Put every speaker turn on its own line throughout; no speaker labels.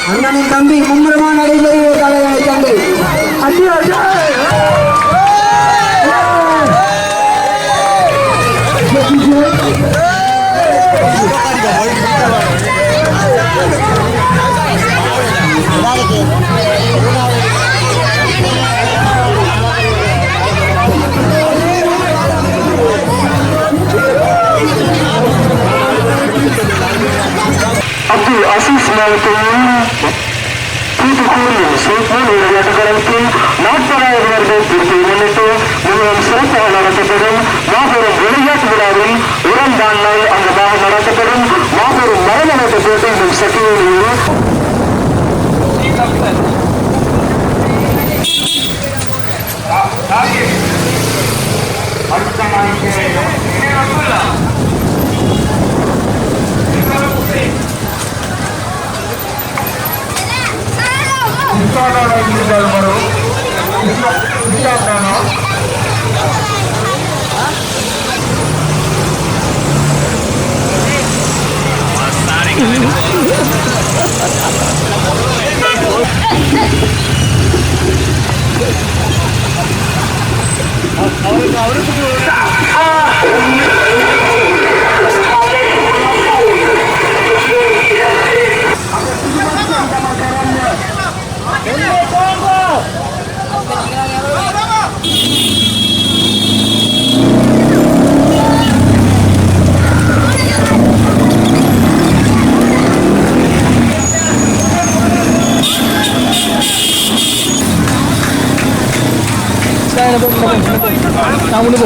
அண்ணனின் தம்பி மும்முரமான நடைபெறுகிற தம்பி
Abdul Aziz Malikin தூத்துக்குடியில் சூப்பர் விளையாட்டுகளுக்கு நாற்பதாயிரம் திருப்பி முன்னிட்டு மிகவும் சிறப்பாக நடத்தப்படும் மாபெரும் விளையாட்டு விழாவில் இரண்டாம் நாள் அங்கமாக நடத்தப்படும் மாபெரும் மரமணத்து போட்டி இந்த சக்தியோடு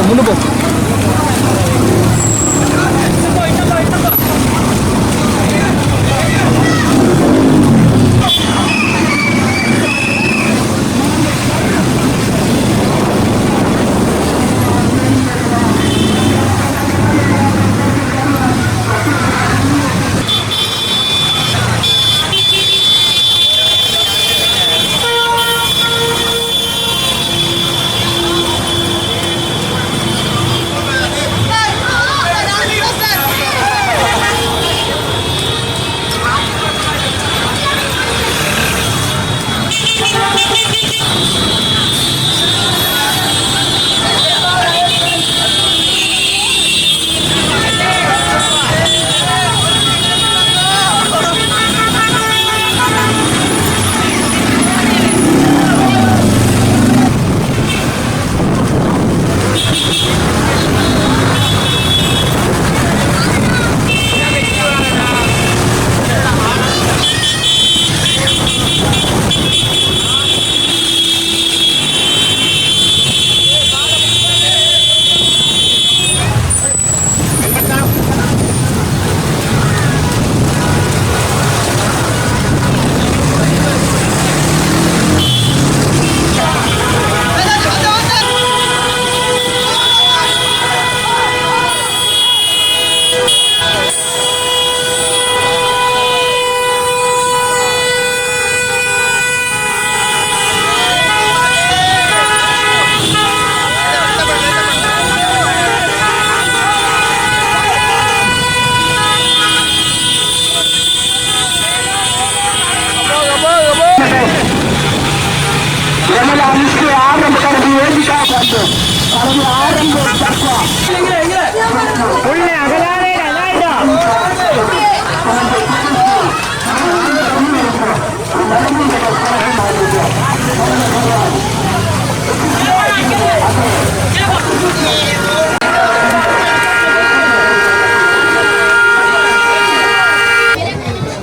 முன்னு போ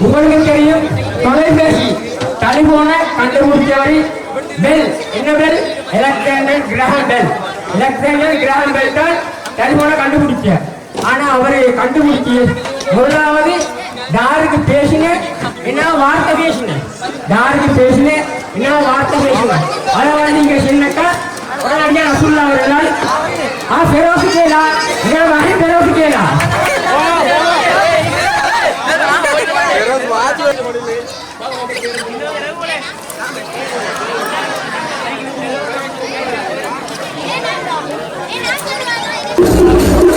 உங்களுக்கு தெரியும் தொலைபேசி டெலிபோன கண்டுபிடிச்சவரை பெல் என்ன bell electronic gram bell electronic gram bell தான் டெலிபோனை கண்டுபிடிச்ச ஆனா அவரை கண்டுபிடிச்சி முதலாவது யாருக்கு பேசினேன் என்ன வார்த்தை பேசினேன் யாருக்கு பேசினேன் என்ன வார்த்தை பேசினேன் அதை நீங்க சொன்னக்கா உடனடியாக ரசூல்லா அவர்களால் பெரோசு கேளா எங்களை மகன் பெரோசு கேளா
Hey,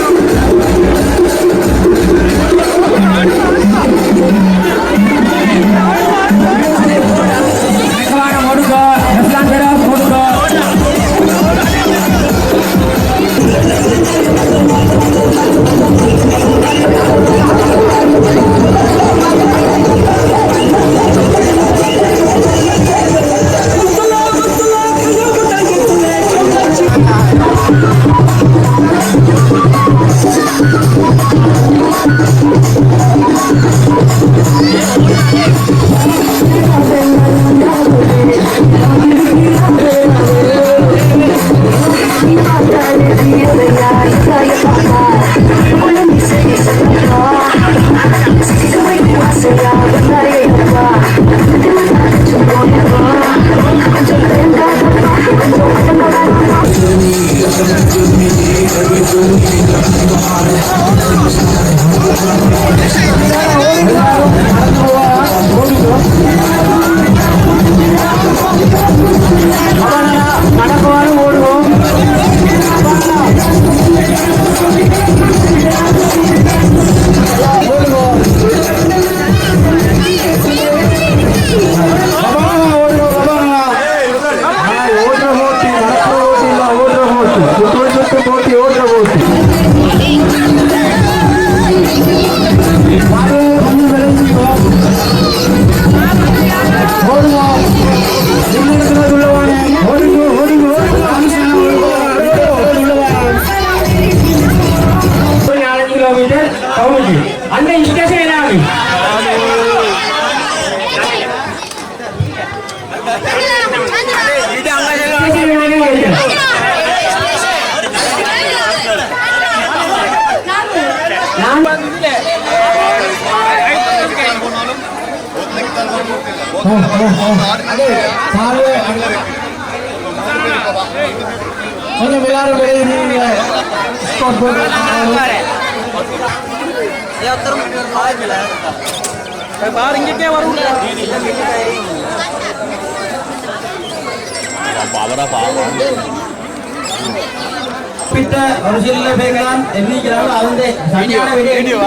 கொஞ்சம் எல்லாரும்
இங்கே வரும்
பிட்ட ஒரிஜினல் பேக்ரவுண்ட் என்னைக்குறாங்க அவங்க சரியான வீடியோ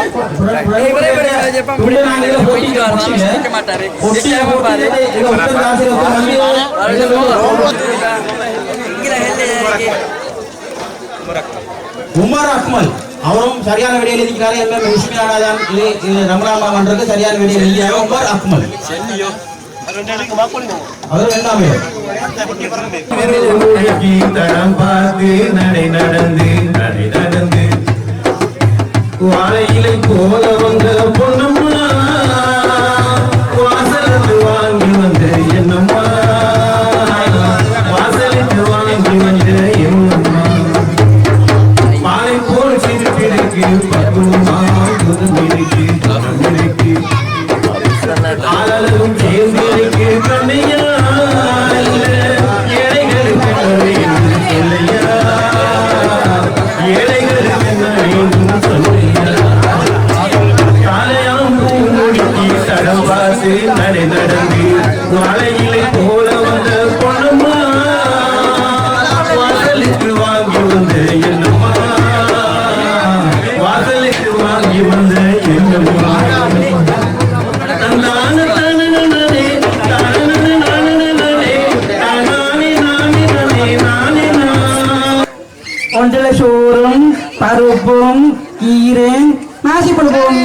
புள்ள நாங்க போட்டிக்க மாட்டாரு ஒட்டியா பாரு இது ஒட்டர் ராசி உமர் அக்மல் அவரும் சரியான வீடியோ எழுதிக்கிறாரு எல்லாம் மிஸ்மி ஆனாதான் இது ரமலாமா பண்றது சரியான வீடியோ எழுதியாங்க உமர் அக்மல் அவர் வேண்டாமே
தடம் பார்த்து நடை நடந்து வாழையிலை போல வந்த பொன்னம்மா வாசலுக்கு வாங்கி வந்த என்னம்மா வாசலுக்கு வாங்கி வந்த என்னம்மா பாலை போல் சிரிப்பிற்கு பக்குவமா புதுமிருக்கு தரமிருக்கு ஆளும் சேர்ந்திருக்கு கண்ணையா ஏழைகளுக்கு சொல்லையா ஏழைகளுக்கு சொல்லையா காலையாம் பூமுடிக்கு தடம் பார்த்து நடந்து வாழையிலை போல வந்த பொண்ணம்மா வாசலுக்கு வாங்கி வந்த என்னம்மா வாசலுக்கு வாங்கி வந்த என்னம்மா
ஒன்றரை சோறும் பருப்பும் கீரை நாசி பருப்பும்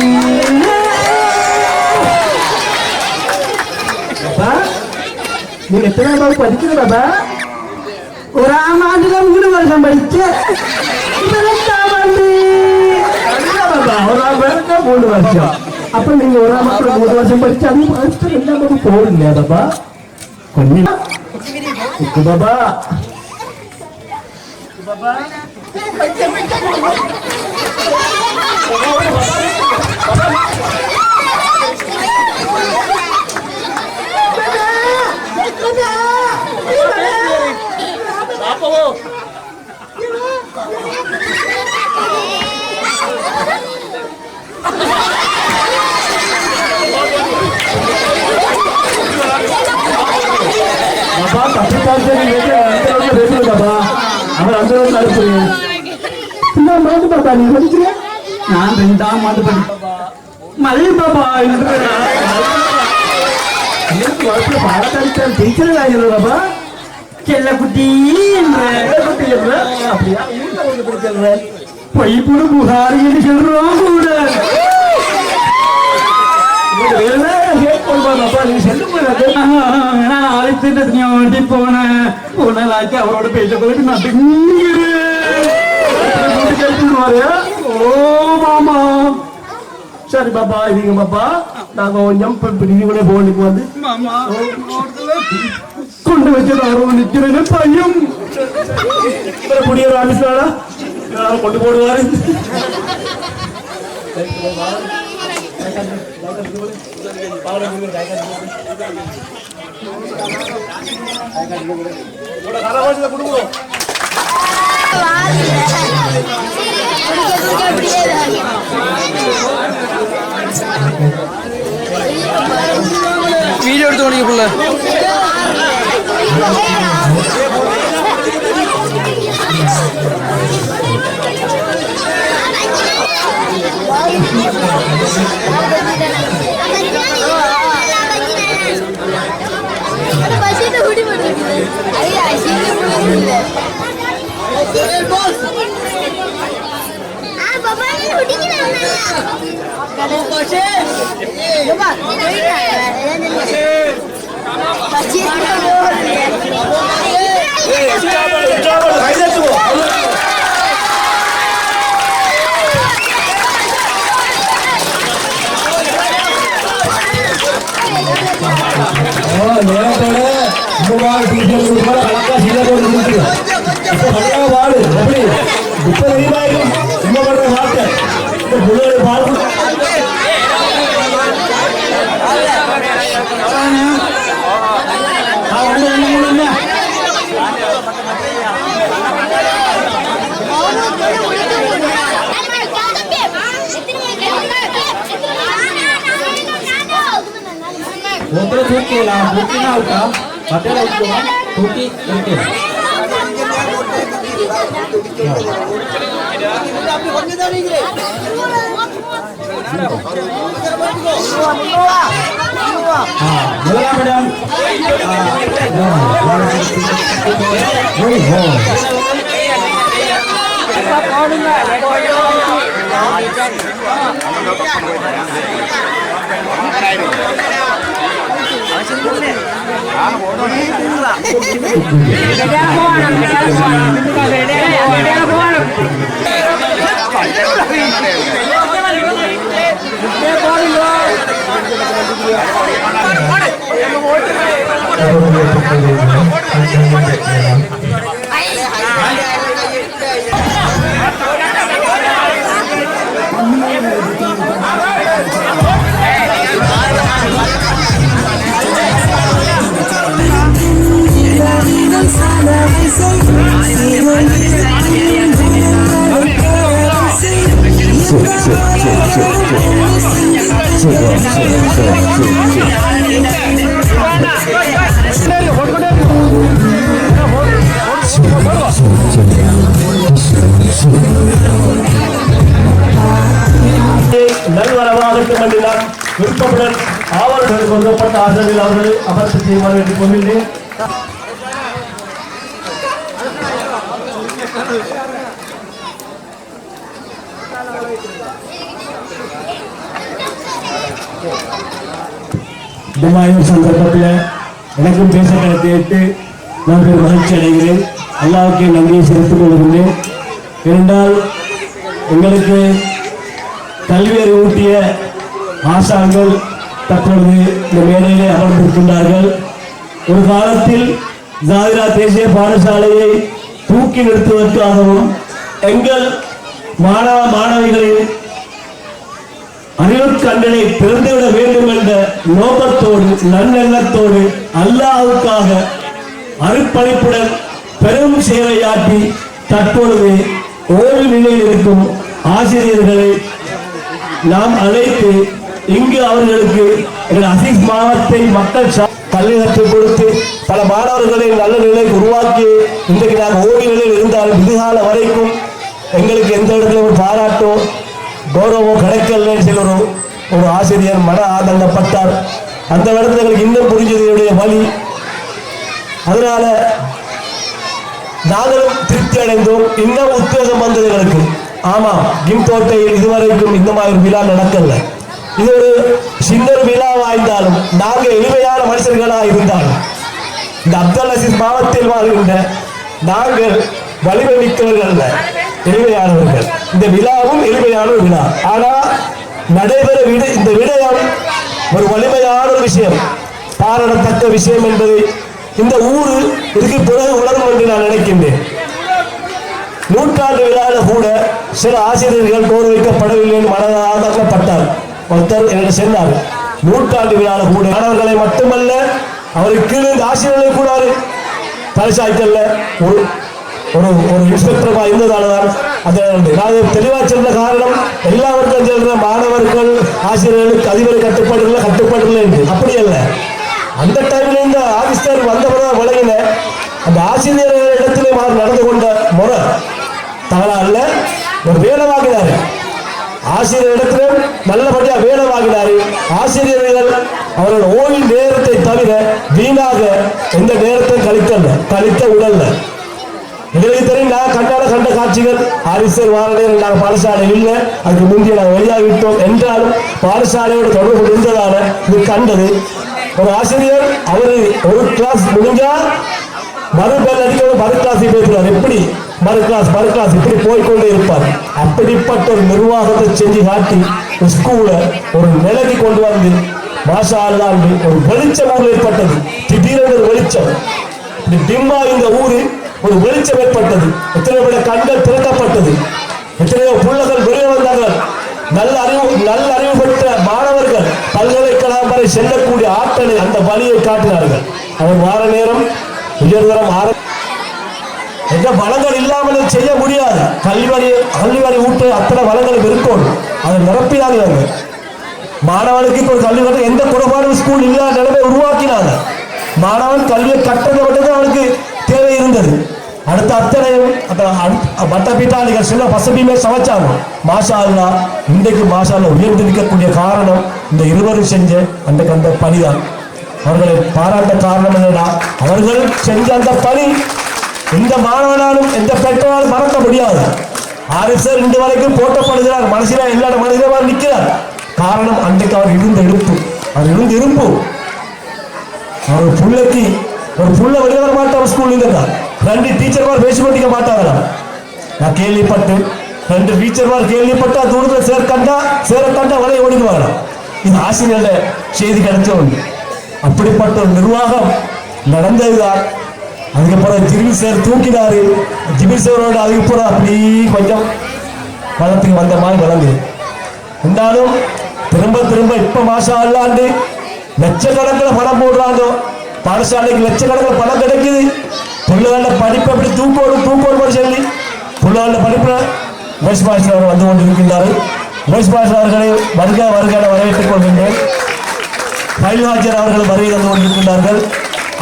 நீங்க எத்தனை பாபு படிக்கிற பாபா ஒரு ஆமாண்டுல 3 வருஷம் படிச்ச ஒரு 3 வருஷம் அப்ப நீங்க ஒரு ஆமாண்டு 3 வருஷம் படிச்சு அது படிச்சு 2ஆம் வகுப்பு போகலையா பாபா கொஞ்சம் பாபா தப்பி பார்த்து பாபா அவர் அந்த அனுப்புறீங்க இன்னும் ஆண்டு பாபா நீங்க படிக்கிறேன் நான் 2ஆம் ஆண்டு படிப்பேன் மல்லி பாபா பாடத்தாடித்தான் டீச்சர் ஆகிறது பாபா செல்லக்குட்டி அப்படியா பொய்ப்புடு புகாரி என்று சொல்றோம் கூட போனலாக்கி அவரோட பேச ஓ மாமா சரி பாப்பா இதுங்க பாப்பா நாங்க கொஞ்சம் பிரிவுகளை போனுக்கு வந்து கொண்டு வச்சு நிக்கிறேன் பையன் குடிய ஆபீஸ்ல கொண்டு போடுவாரு
வீடியோ எடுத்து கொண்டிருக்குள்ள
ஒருத்தர தூக்கலாம் தூக்கினா அவுட்டா பட்டையில வச்சுக்கோங்க தூக்கி இருக்கு முதலாம் இடம் நல்வரவாகட்டும் என்று நான் விருப்பமுடன் ஆவணர்கள் கொடுக்கப்பட்ட ஆதரவில் அவர்களை அமர்த்து செய்யுமாறு என்று கொள்கிறேன். இந்த மாதிரி சந்தர்ப்பத்தில் எனக்கும் பேச கிடைத்து நான் மகிழ்ச்சி அடைகிறேன். அல்லாஹ்வுக்கு நன்றியை செலுத்திக் கொள்கின்றேன். ஏனென்றால் எங்களுக்கு கல்வி அறிவூட்டிய ஆசான்கள் தற்பொழுது இந்த மேடையிலே அமர்ந்திருக்கின்றார்கள். ஒரு காலத்தில் ஜாதிரா தேசிய பாடசாலையை தூக்கி நிறுத்துவதற்காகவும் எங்கள் மாணவ மாணவிகளின் அறிவுக்கண்ணனை திறந்துவிட வேண்டும் என்ற நோக்கத்தோடு நல்லெண்ணத்தோடு அல்லாஹ்வுக்காக அர்ப்பணிப்புடன் பெரும் சேவையாற்றி தற்பொழுது ஓய்வு நிலையில் இருக்கும் ஆசிரியர்களை நாம் அழைத்து இங்கு அவர்களுக்கு அசீஸ் மாவட்டத்தை மக்கள் கல்வி கற்றுக் கொடுத்து பல மாணவர்களை நல்ல நிலைக்கு உருவாக்கி இன்றைக்கு நாங்கள் ஓய்வு நிலையில் இருந்தாலும் இதுகால வரைக்கும் எங்களுக்கு எந்த இடத்துல ஒரு பாராட்டோ கௌரவம் கிடைக்கலன்னு ஒரு ஆசிரியர் மன ஆதங்கப்பட்டார். அந்த இடத்துல எங்களுக்கு இன்னும் புரிஞ்சதுடைய வழி. அதனால நாங்களும் திருப்தி அடைந்தோம். இன்னும் உத்வேகம் வந்தது எங்களுக்கு. ஆமா, கிம்தோட்டையில் இதுவரைக்கும் இந்த மாதிரி விழா நடக்கல. இது ஒரு சின்ன விழாவாய்ந்தாலும் நாங்கள் எளிமையான மனுஷர்களாக இருந்தாலும் இந்த அப்துல் அசீஸ் மாவட்டத்தில் வாழ்கின்ற நாங்கள் வலிமை மிக்கவர்கள் அல்ல, எளிமையானவர்கள். இந்த விழாவும் எளிமையான ஒரு விழா. ஆனா நடைபெற இந்த விடயம் ஒரு வலிமையான ஒரு விஷயம், பாராட்டத்தக்க விஷயம் என்பதை இந்த ஊரு இதுக்கு பிறகு உணரும் என்று நான் நினைக்கின்றேன். நூற்றாண்டு விழாவில் கூட சில ஆசிரியர்கள் கௌரவிக்கப்படவில்லை என்று மனதாக்கப்பட்டார். ஒருத்தர் என்று சொன்னார், நூற்றாண்டு விழாவில் கூட மாணவர்களை மட்டுமல்ல அவருக்கு கீழே ஆசிரியர்களை கூட பரிசாய்க்கல்ல ஒரு ஒரு ஒரு இன்ஸ்பெக்டரா இருந்ததால்தான் அதை நான் தெளிவாக சொல்ற காரணம் எல்லாருக்கும் சொல்ற மாணவர்கள் ஆசிரியர்களுக்கு அதிபரை கட்டுப்பாடு இல்லை என்று. அப்படி அல்ல, அந்த டைம்ல இந்த ஆபிஸ்டர் வந்தவர்கள் வழங்கின அந்த ஆசிரியர்கள் இடத்திலே நடந்து கொண்ட முறை தவறா அல்ல. ஒரு வேலை வாங்கினாரு, ஆசிரியர் இடத்திலும் நல்லபடியா வேலை வாங்கினாரு. ஆசிரியர்கள் அவர்கள் ஓய்வு நேரத்தை தவிர வீணாக எந்த நேரத்தை கழிக்க உடல்ல. எங்களுக்கு தெரியும், நான் கண்ட காட்சிகள் ஆரிசர் வாரடையில் நாங்கள் பாடசாலை இல்லை, அதுக்கு முந்தைய நாங்கள் வெளியாகிவிட்டோம் என்றாலும் பாடசாலையோட தொடர்பு இருந்ததால இது கண்டது. ஒரு ஆசிரியர் அவரு ஒரு கிளாஸ் முடிஞ்சா மறுபேர் அடிக்க மறு கிளாஸ் பேசுறார். எப்படி மறு கிளாஸ் இப்படி போய்கொண்டே இருப்பார். அப்படிப்பட்ட ஒரு நிர்வாகத்தை செஞ்சு காட்டி ஸ்கூல ஒரு நிலைக்கு கொண்டு வந்து மாஷா அல்லாஹ் ஒரு வெளிச்சம் ஊரில் ஏற்பட்டது. திடீரென ஒரு வெளிச்சம் டிம்மா இந்த ஊரில் ஒரு வெளிச்சம் ஏற்பட்டது. எத்தனை பேர் கண்கள் திறக்கப்பட்டது, எத்தனையோ பிள்ளைகள் வெளியே வந்தார்கள். நல்ல அறிவு பெற்ற மாணவர்கள் பல்கலைக்கழகம் வரை நோக்கி செல்லக்கூடிய ஆற்றலை அந்த வழியை காட்டினார்கள். அவர் வார நேரம் உயர்தரம் என்ற வளங்கள் இல்லாமல் செய்ய முடியாது. கல்விவரி ஊட்டு அத்தனை வளங்களும் இருக்கும். அதை நிரப்பினாங்க. மாணவனுக்கு இப்போ கல்வி கட்ட எந்த குறைபாடும் ஸ்கூல் இல்லாத நிலைமை உருவாக்கினாங்க. மாணவன் கல்வியை கட்டதை மட்டும் அவனுக்கு தேவை இருந்தது. அடுத்த அத்தனையும் பட்டப்பீட்டாளிகள் சில பசபியுமே சமைச்சாங்க. மாஷா அல்லா, இன்றைக்கு மாஷா அல்லா உயர்ந்து நிற்கக்கூடிய காரணம் இந்த இருவரும் செஞ்ச அந்த பணிதான். அவர்களை பாராட்ட காரணம் என்னன்னா, அவர்கள் செஞ்ச அந்த பணி எந்த மாணவனாலும் எந்த பெற்றோராலும் மறக்க முடியாது. ஆரிஃப் சார் இன்று வரைக்கும் போட்டப்படுகிறார். மனசில எல்லா மனிதமாக நிற்கிறார். காரணம் அன்றைக்கு அவர் இருந்த இருப்பு. அவர் பிள்ளைக்கு ஒரு புள்ள வெளிவர மாட்டார். ஸ்கூல் இருந்தார் 2 டீச்சர்மார் பேசி கொண்டிருக்க மாட்டாங்களாம். நான் கேள்விப்பட்டேன். 2 டீச்சர்மார் கேள்விப்பட்டா தூரத்தில் சேர கண்டா வலையை ஓடிக்குவாங்களாம். இது ஆசிரியர்ல செய்தி கிடைச்ச ஒன்று. அப்படிப்பட்ட ஒரு நிர்வாகம் நடந்ததுதான். அதுக்கப்புறம் ஜிபி சார் தூக்கினாரு. ஜிபி சாரோட அதுக்கப்புறம் அப்படி கொஞ்சம் வளத்துக்கு வந்த மாதிரி வளர்ந்து இருந்தாலும் திரும்ப இப்ப மாஷா அல்லாண்டு லட்சக்கணக்கில் பணம் போடுறாங்க. பாடசாலைக்கு லட்சக்கணக்கில் பணம் கிடைக்குது. பிள்ளைகள படிப்பு அப்படி தூக்கோடு சொல்லி பிள்ளைகள படிப்புல வைஸ் மாஸ்டர் அவர் வந்து கொண்டிருக்கின்றார். வைஸ் மாஸ்டர் அவர்களை வருக வரவேற்றுக் கொள்கின்றேன். பயில்வாஜர் அவர்கள் வருகை தந்து கொண்டிருக்கின்றார்கள்.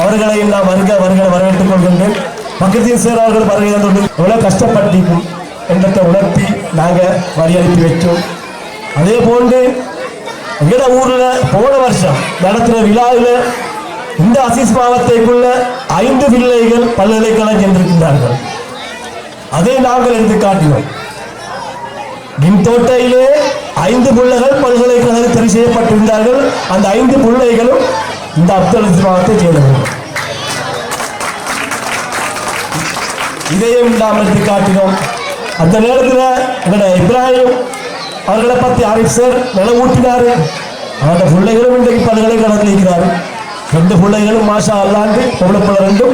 அவர்களையும் நான் வருக வரவேற்றுக் கொள்கின்றேன். பக்கத்தின் சேர் அவர்கள் வருகை தந்து எவ்வளவு கஷ்டப்பட்டிருக்கும் என்றத்தை உணர்த்தி நாங்கள் வரி அனுப்பி வச்சோம். அதே போன்று எங்கட ஊர்ல போன வருஷம் நடத்துகிற விழாவில் இந்த அசீஸ் மாவட்டத்திற்குள்ள 5 பிள்ளைகள் பல்கலைக்கழகம் சென்றிருக்கின்றார்கள். அதை நாங்கள் எடுத்து காட்டினோம். கிம்தோட்டையிலே 5 பிள்ளைகள் பல்கலைக்கழகம் தெரிவு செய்யப்பட்டிருந்தார்கள். அந்த 5 பிள்ளைகளும் இந்த அப்துல் அசீஸ் மாவட்டத்தை சேர்ந்தவர்கள். இதையும் நாம் எடுத்து காட்டினோம். அந்த நேரத்தில் எங்களோட இப்ராஹிம் அவர்களை பற்றி ஆரிஃப் சார் நில ஊட்டினாரு. அவருடைய பிள்ளைகளும் இன்றைக்கு பல்கலைக்கழகத்தில் இருக்கிறாரு. 2 பிள்ளைகளும் மாஷா அல்லாண்டு பொருளப்பட 2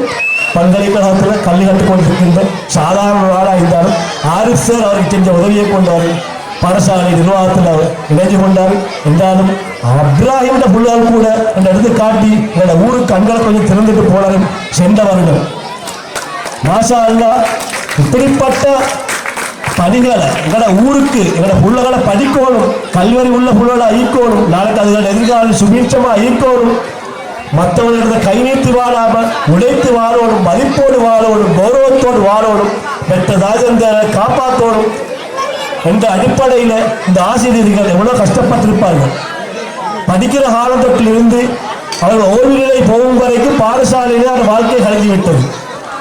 பல்கலைக்கழகத்தில் கல்வி கற்றுக் கொண்டிருக்கின்ற சாதாரண நாளாக இருந்தாலும் ஆரிஃப் சார் அவருக்கு செஞ்ச உதவியை கொண்டாரு. பாடசாலை நிர்வாகத்தில் அவர் இணைஞ்சு கொண்டார். என்றாலும் இப்ராஹிம் பிள்ளைகள் கூட அந்த எடுத்து காட்டி எங்களோட ஊருக்கு கண்களை கொஞ்சம் திறந்துட்டு போனார். சென்ற வருடம் மாஷா அல்லா இப்படிப்பட்ட பணிகளை எங்களோட ஊருக்கு எங்களோட பிள்ளைகளை படிக்கணும். கல்வரி உள்ள பிள்ளைகளை ஈக்கணும். நாளைக்கு அதுகளோட எதிர்காலம் சுபீட்சமா ஈக்கணும். மற்றவர்களிட கை நீட்டி வாழாமல் உழைத்து வாழணும். மதிப்போடு வாழணும். கௌரவத்தோடு வாழணும். பெற்றதாக இந்த காப்பாற்றணும் என்ற அடிப்படையில் இந்த ஆசிரியர்கள் எவ்வளவு கஷ்டப்பட்டிருப்பார்கள். படிக்கிற காலகட்டத்திலிருந்து அவர்கள் ஓய்வு நிலை போகும் வரைக்கும் பாடசாலையிலே அந்த வாழ்க்கையை கலந்துவிட்டது.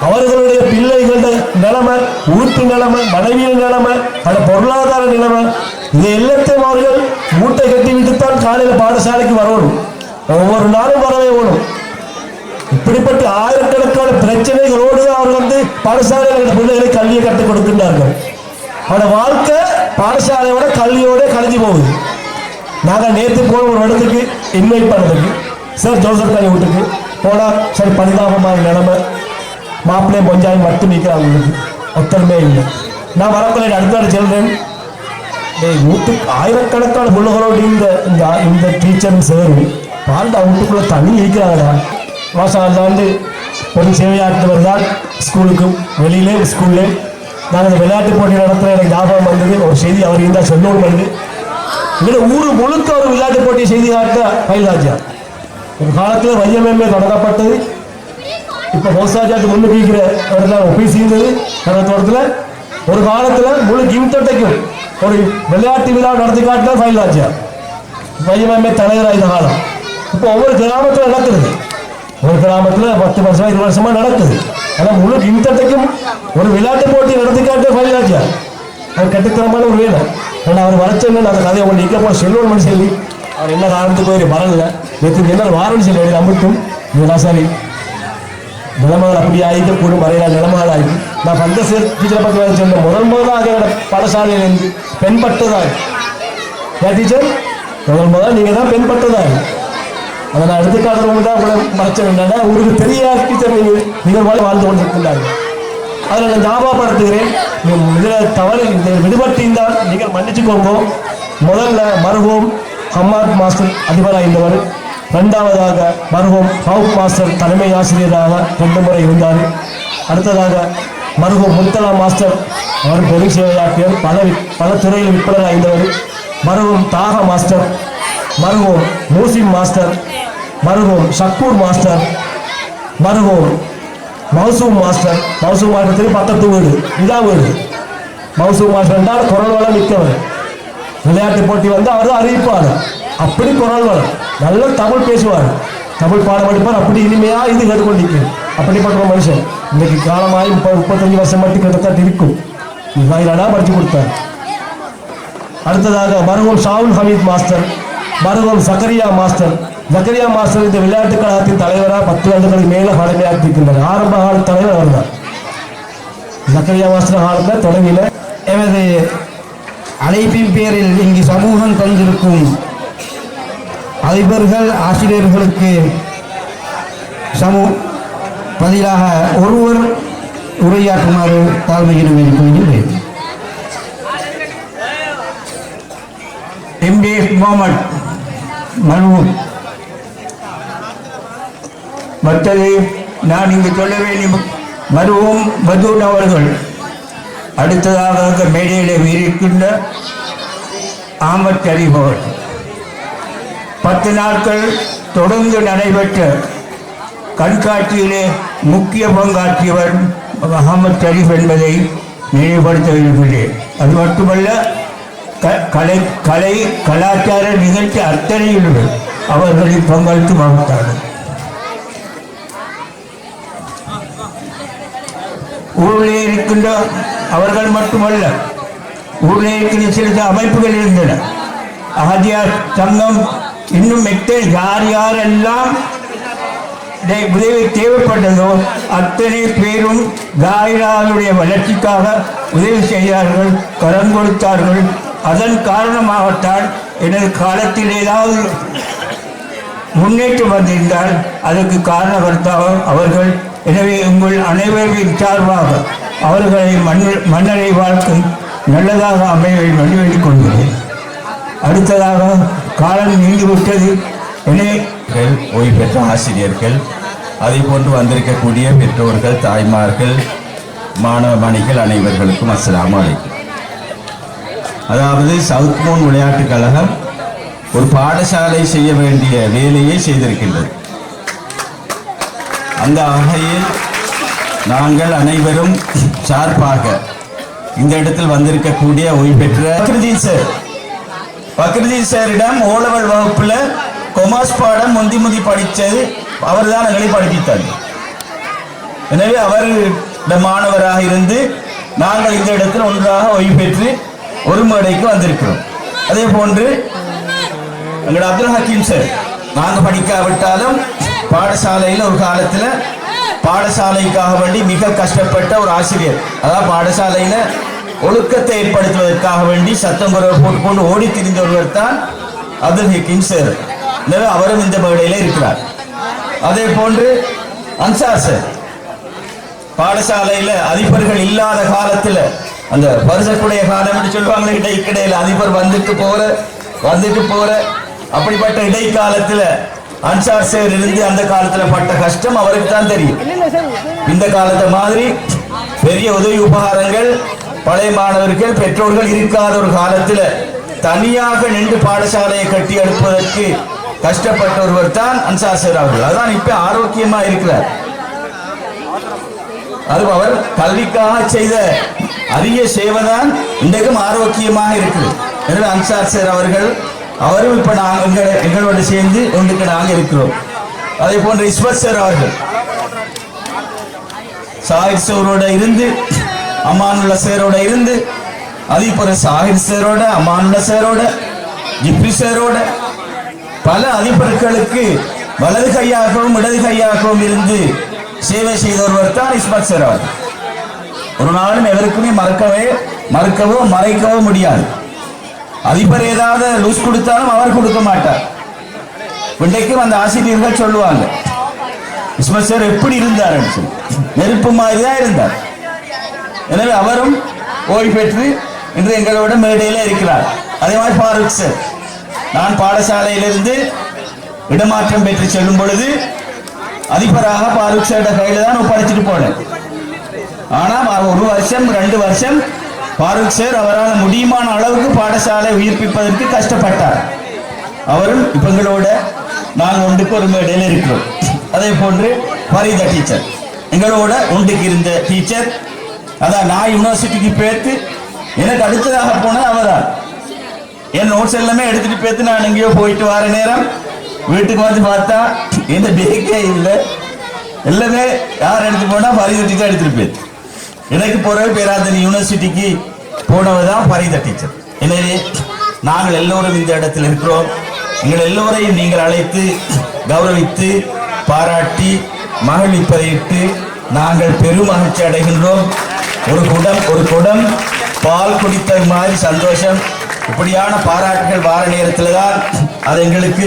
அவர்களுடைய பிள்ளைகளுடைய நிலைமை, ஊட்டு நிலைமை, மனைவியின் நிலைமை, அந்த பொருளாதார நிலைமை, இதை எல்லாத்தையும் அவர்கள் மூட்டை கட்டிவிட்டுத்தான் காலையில் பாடசாலைக்கு வரணும். ஒவ்வொரு நாளும் வரவே வேணும். இப்படிப்பட்ட ஆயிரக்கணக்கான பிரச்சனைகளோடு அவர்கள் பாடசாலையில் பிள்ளைகளை கல்வியை கற்றுக் கொடுக்கின்றார்கள். அவனோட வாழ்க்கை பாடசாலையோட கல்வியோட கழிஞ்சு போகுது. நாங்கள் நேற்று போன ஒரு இடத்துக்கு இன்வைட் பண்ணதுக்கு சார் ஜோசப் காய் வீட்டுக்கு போனால் சரி பரிதாபமான நிலைமை, மாப்பிள்ளையும் கொஞ்சம் மட்டும் நிற்கிறாங்களுக்கு ஒத்தருமே இல்லை. நான் வரக்குள்ள அடுத்த சொல்றேன், வீட்டுக்கு ஆயிரக்கணக்கான பிள்ளைகளோடு இந்த டீச்சரும் சேரும் வாழ்ந்த வீட்டுக்குள்ள தண்ணி இருக்கிறாங்கடா. மாசம் ஆண்டு ஒரு சேவையாற்றவர் தான் ஸ்கூலுக்கும் வெளியிலே ஸ்கூல்லே நாங்கள் விளையாட்டு போட்டி நடத்துகிற எனக்கு ஞாபகம் வந்தது. ஒரு செய்தி அவர் இருந்தால் சொல்லணும் வந்து இங்கே ஊர் முழுக்க ஒரு விளையாட்டு போட்டி செய்தி காட்ட பயில்ராஜா. ஒரு காலத்தில் வையமே தொடங்கப்பட்டது. இப்போ பௌசாஜாக்கு முன்னுக்கு இருக்கிற இடத்துல ஒப்பீஸ் இருந்தது தோட்டத்தில். ஒரு காலத்தில் முழு கிம்தொட்டைக்கும் ஒரு விளையாட்டு விழா நடத்தி காட்டினா பயில்ராஜா வையமே தலைவராக இந்த காலம். இப்போ ஒவ்வொரு கிராமத்தில் நடக்குது. ஒரு கிராமத்தில் 10 வருஷமா 20 வருஷமா நடக்குது. ஆனால் முழு கிம்தொட்டைக்கும் ஒரு விளையாட்டு போட்டி நடத்தி காட்ட பயில்ராஜா அது கட்டுத்தரமான ஒரு வேலை. ஆனால் அவர் வரைச்சேன்னு அந்த கதையை ஒன்று இங்கே போய் சொல்லணும் மனு சொல்லி அவர் என்ன காரணத்துக்கு ஒரு வரல நேற்று என்ன வாரன்னு சொல்லி நம்பிட்டும் இதெல்லாம் சரி நிலமகள் அப்படி ஆகிட்டு கூடும் வரையில நிலமகள் ஆகிட்டு நான் அந்த டீச்சரை பற்றி வேலை சொன்னேன். முதலாக என்னோட பாடசாலையிலேருந்து பெண்பட்டதாக ஏன் டீச்சர் முதல் நீங்கள் தான் பெண்பட்டதாக அதை நான் எடுத்துக்காட்டுறவங்க தான் உங்களை மறைச்ச என்னன்னா உங்களுக்கு பெரிய டீச்சர் நீங்கள் வாழ்ந்து கொண்டிருக்கின்றார்கள். அதில் நான் ஞாபகப்படுத்துகிறேன். இதில் தவறு இந்த விடுபட்டிருந்தால் நீங்கள் மன்னிச்சுக்கோங்க. முதல்ல மருகும் ஹம்மாத் மாஸ்டர் அதிபராக இருந்தவர் இரண்டாவதாக மருகும் ஹவுப் மாஸ்டர் தலைமை ஆசிரியராக 2 முறை இருந்தார். அடுத்ததாக மருகும் முத்தலா மாஸ்டர், அவர் பெரும் சேவையாற்றியவர், பல துறையில் விற்பனர் ஐந்தவர். மருகும் தாக மாஸ்டர், மருகும் மூசிம் மாஸ்டர், மருகும் ஷக்கூர் மாஸ்டர், மருகும் மௌசூம் மாஸ்டர். மௌசூம் மாஸ்டர் பக்கத்து வீடு, இதான் வீடு. மௌசூம் மாஸ்டர் என்றால் குரல் வளம் மிக்கவர். விளையாட்டு போட்டி வந்து அவர் அறிவிப்பார். அப்படி குரல் வளம், நல்ல தமிழ் பேசுவார், தமிழ் பாடம் படிப்பார். அப்படி இனிமையா இது கேட்டுக்கொண்டிருக்கிறது. அப்படிப்பட்ட ஒரு மனுஷன் இன்னைக்கு காலமாய் 35 வருஷம் மட்டும் கிட்டத்தட்ட இருக்கும். வயலானா படிச்சு கொடுத்தார். அடுத்ததாக மருகும் ஷாவுல் ஹமீத் மாஸ்டர், மருகும் சக்கரியா மாஸ்டர். ஜக்கரியா மாஸ்டர் இந்த விளையாட்டு கழகத்தின் தலைவராக 10 வருடங்களுக்கு மேலே கடமையாற்றிருக்கின்றனர். ஆரம்ப கால தலைவர் அவர் தான். ஜக்கரியா மாஸ்டர் காலத்தில் தொடங்கின.
எமது அழைப்பின் பேரில் இங்கு சமூகம் தந்திருக்கும் அதிபர்கள் ஆசிரியர்களுக்கு பதிலாக ஒருவர் உரையாற்றுமாறு தாழ்மையிடம் வேண்டிக்கொள்கிறேன். எம்டிஎஸ் முகமது மருகும். மற்றது நான் இங்கு சொல்ல வேண்டிய மருகும் பதூன் அவர்கள். அடுத்ததாக மேடையில் இருக்கின்ற ஆமத் ஷரீப் அவர்கள். 10 நாட்கள் தொடர்ந்து நடைபெற்ற கண்காட்சியிலே முக்கிய பங்காற்றியவர் அகமது ஷரீப் என்பதை நினைவுபடுத்த விரும்புகிறேன். அது மட்டுமல்ல, கலை கலாச்சார நிகழ்ச்சி அத்தனையிலும் அவர்களின் பங்களித்து வகுத்தார்கள். ஊரிலே இருக்கின்ற அவர்கள் மட்டுமல்ல, ஊரிலே இருக்கின்ற சில அமைப்புகள் இருந்தன. அகதியார் சங்கம், இன்னும் யார் யாரெல்லாம் உதவி தேவைப்பட்டதோ அத்தனை பேரும் தாயிராவுடைய வளர்ச்சிக்காக உதவி செய்தார்கள், கரம் கொடுத்தார்கள். அதன் காரணமாகத்தான் எனது காலத்தில் ஏதாவது முன்னேற்றம் வந்திருந்தால் அதற்கு காரணகர்த்தாக அவர்கள். எனவே உங்கள் அனைவரின் சார்பாக அவர்களை மன்னரை வாழ்க்கை நல்லதாக அமைய வேண்டிக் கொள்கிறேன். அடுத்ததாக காலம் நீங்கிவிட்டது. எனவே
ஓய்வு பெற்ற ஆசிரியர்கள், அதே போன்று வந்திருக்கக்கூடிய பெற்றோர்கள், தாய்மார்கள், மாணவ மணிகள் அனைவர்களுக்கும் அஸ்ஸலாமு அலைக்கும். அதாவது சவுத் மோன் விளையாட்டுக் கழகம் ஒரு பாடசாலை செய்ய வேண்டிய வேலையை செய்திருக்கின்றது. அந்த வகையில் நாங்கள் அனைவரும் சார்பாக இந்த இடத்தில் வந்திருக்கக்கூடிய ஓய்வு பெற்ற பக்ருதீன் சாரிடம் ஓலவல் வகுப்புல கொமர்ஸ் பாடம் முந்தி படித்தது அவர் தான் எங்களை படிப்பித்தார். எனவே அவரிட மாணவராக இருந்து நாங்கள் இந்த இடத்தில் ஒன்றாக ஓய்வு பெற்று ஒரு மேடைக்கு வந்திருக்கிறோம். அதே போன்று எங்களோட அப்துல் ஹக்கீம் சார், நாங்கள் படிக்காவிட்டாலும் பாடசாலையில் ஒரு காலத்தில் பாடசாலைக்காக வேண்டி மிக கஷ்டப்பட்ட ஒரு ஆசிரியர். அதாவது பாடசாலையில் ஒழுக்கத்தை ஏற்படுத்துவதற்காக வேண்டி சத்தம் குரல் போட்டுக்கொண்டு ஓடி திரிந்த ஒருவர் தான் அப்துல் ஹக்கீம் சார். எனவே அவரும் இந்த மேடையில் இருக்கிறார். அதே போன்று அன்சார் சார், பாடசாலையில் அதிபர்கள் இல்லாத காலத்தில், அந்த வருஷக்குடைய காலம் என்று சொல்லுவாங்க, இடைக்கிடையில் அதிபர் வந்துட்டு போற அப்படிப்பட்ட இடைக்காலத்தில் அன்சார் சார் இருந்து அந்த காலத்தில் பட்ட கஷ்டம் அவருக்கு தான் தெரியும். இந்த காலத்தை மாதிரி பெரிய உதவி உபகாரங்கள் பழைய மாணவர்கள் பெற்றோர்கள் இருக்காத ஒரு காலத்தில் தனியாக நின்று பாடசாலையை கட்டி எழுப்பதற்கு கஷ்டப்பட்ட ஒருவர் தான் அன்சார் சார் அவர்கள். அதான் இப்ப ஆரோக்கியமா இருக்கிறார். அது அவர் கல்விக்காக செய்த அரிய சேவைதான் இன்றைக்கும் ஆரோக்கியமாக இருக்குது. எனவே அன்சார் சார் அவரும் இப்ப நாங்கள் எங்களோடு சேர்ந்து ஒன்றுக்கு நாங்கள் இருக்கிறோம். அதே போன்ற இஸ்மத் சார் அவர்கள் சாஹிர் சாரோட இருந்து, அமானுல்லா சாரோட இருந்து, அதே போல சாஹிர் சாரோட, அமானுல்லா சாரோட, ஜிப்ரி சாரோட பல அதிபர்களுக்கு வலது கையாகவும் இடது கையாகவும் இருந்து சேவை செய்த ஒருவர் தான் இஸ்மத் சார் அவர்கள். ஒரு நாளும் எவருக்குமே மறக்கவோ மறைக்கவோ முடியாது. அதிபர் ஏதாவது லூஸ் கொடுத்தாலும் அவர் கொடுக்க மாட்டார். இன்றைக்கும் அந்த ஆசிரியர்கள் சொல்லுவாங்க, இஸ்மத் சார் எப்படி இருந்தார், நெருப்பு மாதிரி தான் இருந்தார். எனவே அவரும் ஓய்வு பெற்று இன்று எங்களோட மேடையில் இருக்கிறார். அதே மாதிரி ஃபாரூக் சார், நான் பாடசாலையிலிருந்து இடமாற்றம் பெற்று செல்லும் பொழுது அதிபராக பாரூக் சார் கையில தான் ஒப்படைச்சிட்டு போனேன். ஆனா 1 வருஷம் 2 வருஷம் பாரூக் சார் அவரால் முடியுமான அளவுக்கு பாடசாலை உயிர்ப்பிப்பதற்கு கஷ்டப்பட்டார். அவரும் இப்ப எங்களோட நாங்கள் ஒன்றுக்கு ஒரு மேடையில் இருக்கிறோம். அதே போன்று ஃபரீதா டீச்சர் எங்களோட ஒன்றுக்கு இருந்த டீச்சர். அதான் நான் யூனிவர்சிட்டிக்கு பேர்த்து எனக்கு அடுத்ததாக போனது அவதான். என் நோட்ஸ் எல்லாமே எடுத்துட்டு பேர்த்து நான் எங்கேயோ போயிட்டு வர நேரம் வீட்டுக்கு வந்து பார்த்தா எந்த பேக்கே இல்லை. எல்லாமே யார் எடுத்து போனா ஃபரீதா டீச்சர் எடுத்துட்டு போயிட்டு எனக்கு பிறகு பேராதனி யூனிவர்சிட்டிக்கு போனவதான் ஃபரீதா டீச்சர். எனவே நாங்கள் எல்லோரும் இந்த இடத்தில் இருக்கிறோம். எங்கள் எல்லோரையும் நீங்கள் அழைத்து கௌரவித்து பாராட்டி மகிழ்விப்பதையிட்டு நாங்கள் பெரும் மகிழ்ச்சி அடைகின்றோம். ஒரு குடம் பால் குடித்த மாதிரி சந்தோஷம். இப்படியான பாராட்டுகள் வார நேரத்தில் தான் அது எங்களுக்கு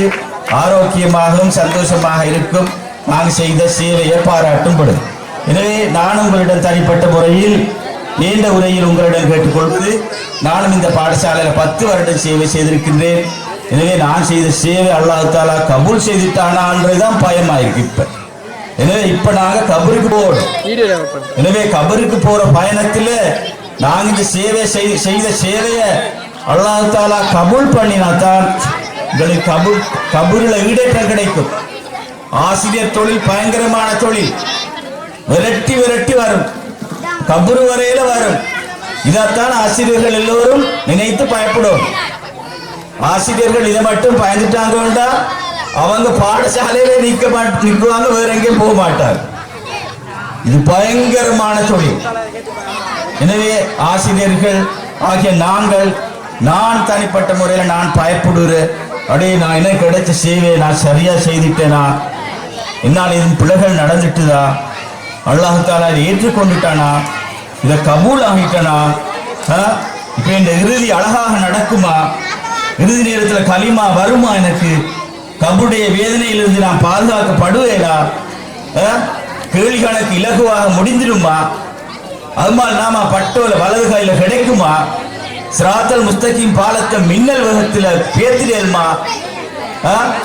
ஆரோக்கியமாகவும் சந்தோஷமாக இருக்கும். நாங்கள் செய்த சேவையை பாராட்டும்படும். எனவே நான் உங்களிடம் தனிப்பட்ட முறையில் நீண்ட உரையில் உங்களிடம் கேட்டுக்கொள்வது, நானும் இந்த பாடசாலையில் 10 வருடம் சேவை செய்திருக்கின்றேன். எனவே நான் செய்த சேவை அல்லாஹ் தாலா கபூல் செய்துட்டானான்றதுதான் பயமாயிருக்கு இப்ப. எனவே இப்ப நாங்க கபருக்கு போறோம். எனவே கபருக்கு போற பயணத்துல நாங்க இந்த சேவை செய்த சேவையை அல்லாஹ் தாலா கபூல் பண்ணினாத்தான் எங்களுக்கு கபூர்ல ஈடேற்றம் கிடைக்கும். ஆசிரியர் தொழில் பயங்கரமான தொழில். விரட்டி விரட்டி வரும், கபூர் வரையில வரும். இதைத்தான் ஆசிரியர்கள் எல்லோரும் நினைத்து பயப்படும். ஆசிரியர்கள் இதை மட்டும் பயந்துட்டாங்க வேண்டாம், அவங்க பாடசாலையில நிற்குவாங்க, வேற எங்கேயும் போக மாட்டார். இது பயங்கரமான தொழில். எனவே ஆசிரியர்கள் ஆகிய நான் தனிப்பட்ட முறையில் நான் பயப்படுறேன். அப்படியே நான் என்ன கிடைச்ச சேவையை நான் சரியா செய்துட்டேனா, என்னால் இதன் பிள்ளைகள் நடந்துட்டுதா, அல்லாஹ் தாலா இதை ஏற்றுக்கொண்டுட்டானா, இதை கபூல் ஆகிட்டானா, இப்ப இந்த இறுதி அழகாக நடக்குமா, இறுதி நேரத்தில் களிமா வருமா, எனக்கு கபுடைய வேதனையிலிருந்து நான் பாதுகாக்கப்படுவேனா, கேள்வி கணக்கு இலகுவாக முடிந்திருமா, அதுமால் நாம பட்டோல வலது கையில கிடைக்குமா, சிராத்தல் முஸ்தகிம் பாலத்தை மின்னல் வேகத்தில் பேத்திடேல்மா,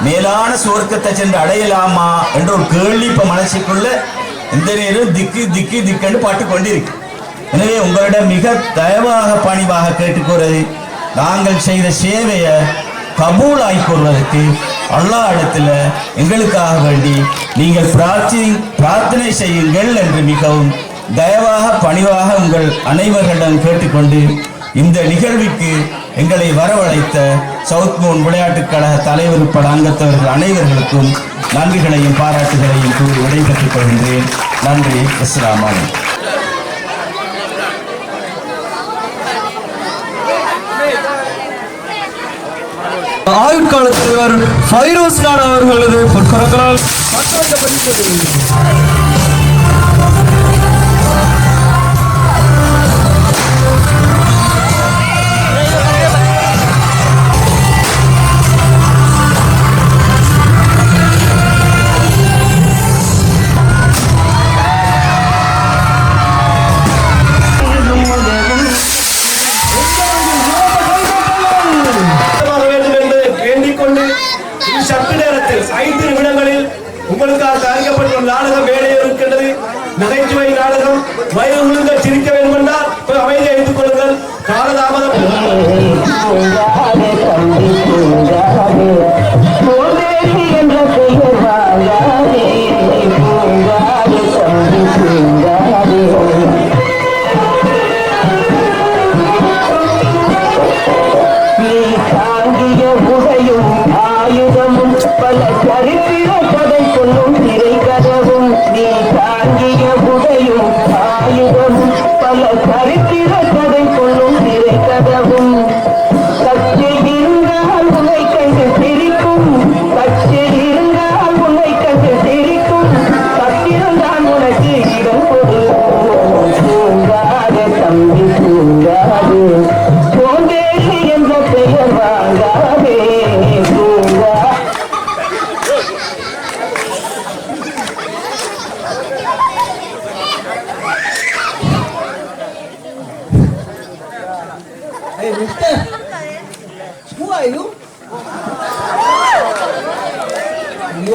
மேலான சுவர்க்கத்தை சென்று அடையலாமா என்ற ஒரு கேள்வி இப்ப மனசுக்குள்ள இந்த நேரம் திக்கு திக்கு திக்கென்று பாட்டு கொண்டிருக்கு. எனவே உங்களிடம் மிக தயவாக பணிவாக கேட்டுக்கொள்வது, நாங்கள் செய்த சேவையை கபூலாய் கொள்வதற்கு அல்லாஹ் இடத்துல எங்களுக்காக வேண்டி நீங்கள் பிரார்த்தனை செய்யுங்கள் என்று மிகவும் தயவாக பணிவாக உங்கள் அனைவர்களிடம் கேட்டுக்கொண்டு இந்த நிகழ்விற்கு எங்களை வரவழைத்த சவுத் மோன் விளையாட்டுக் கழக தலைவர் உட்பட அங்கத்தவர்கள் அனைவர்களுக்கும் நன்றிகளையும் பாராட்டுகளையும் கூறி விடைபெற்றுக் கொள்கின்றேன். நன்றி. அஸ்ஸலாமு அலைக்கும்.
ஆயுட்கால தலைவர் ஃபைரோஸ் நானா அவர்களது பொற்கரங்களால்
உங்களுக்காக தயாரிக்கப்பட்ட நாடகம் மேலே இருக்கின்றது. நகைச்சுவை நாடகம். வயது முழுங்கள் சிரிக்க வேண்டும் என்றால் அமைதியை எடுத்துக் கொள்ளுங்கள். காலதாமதம்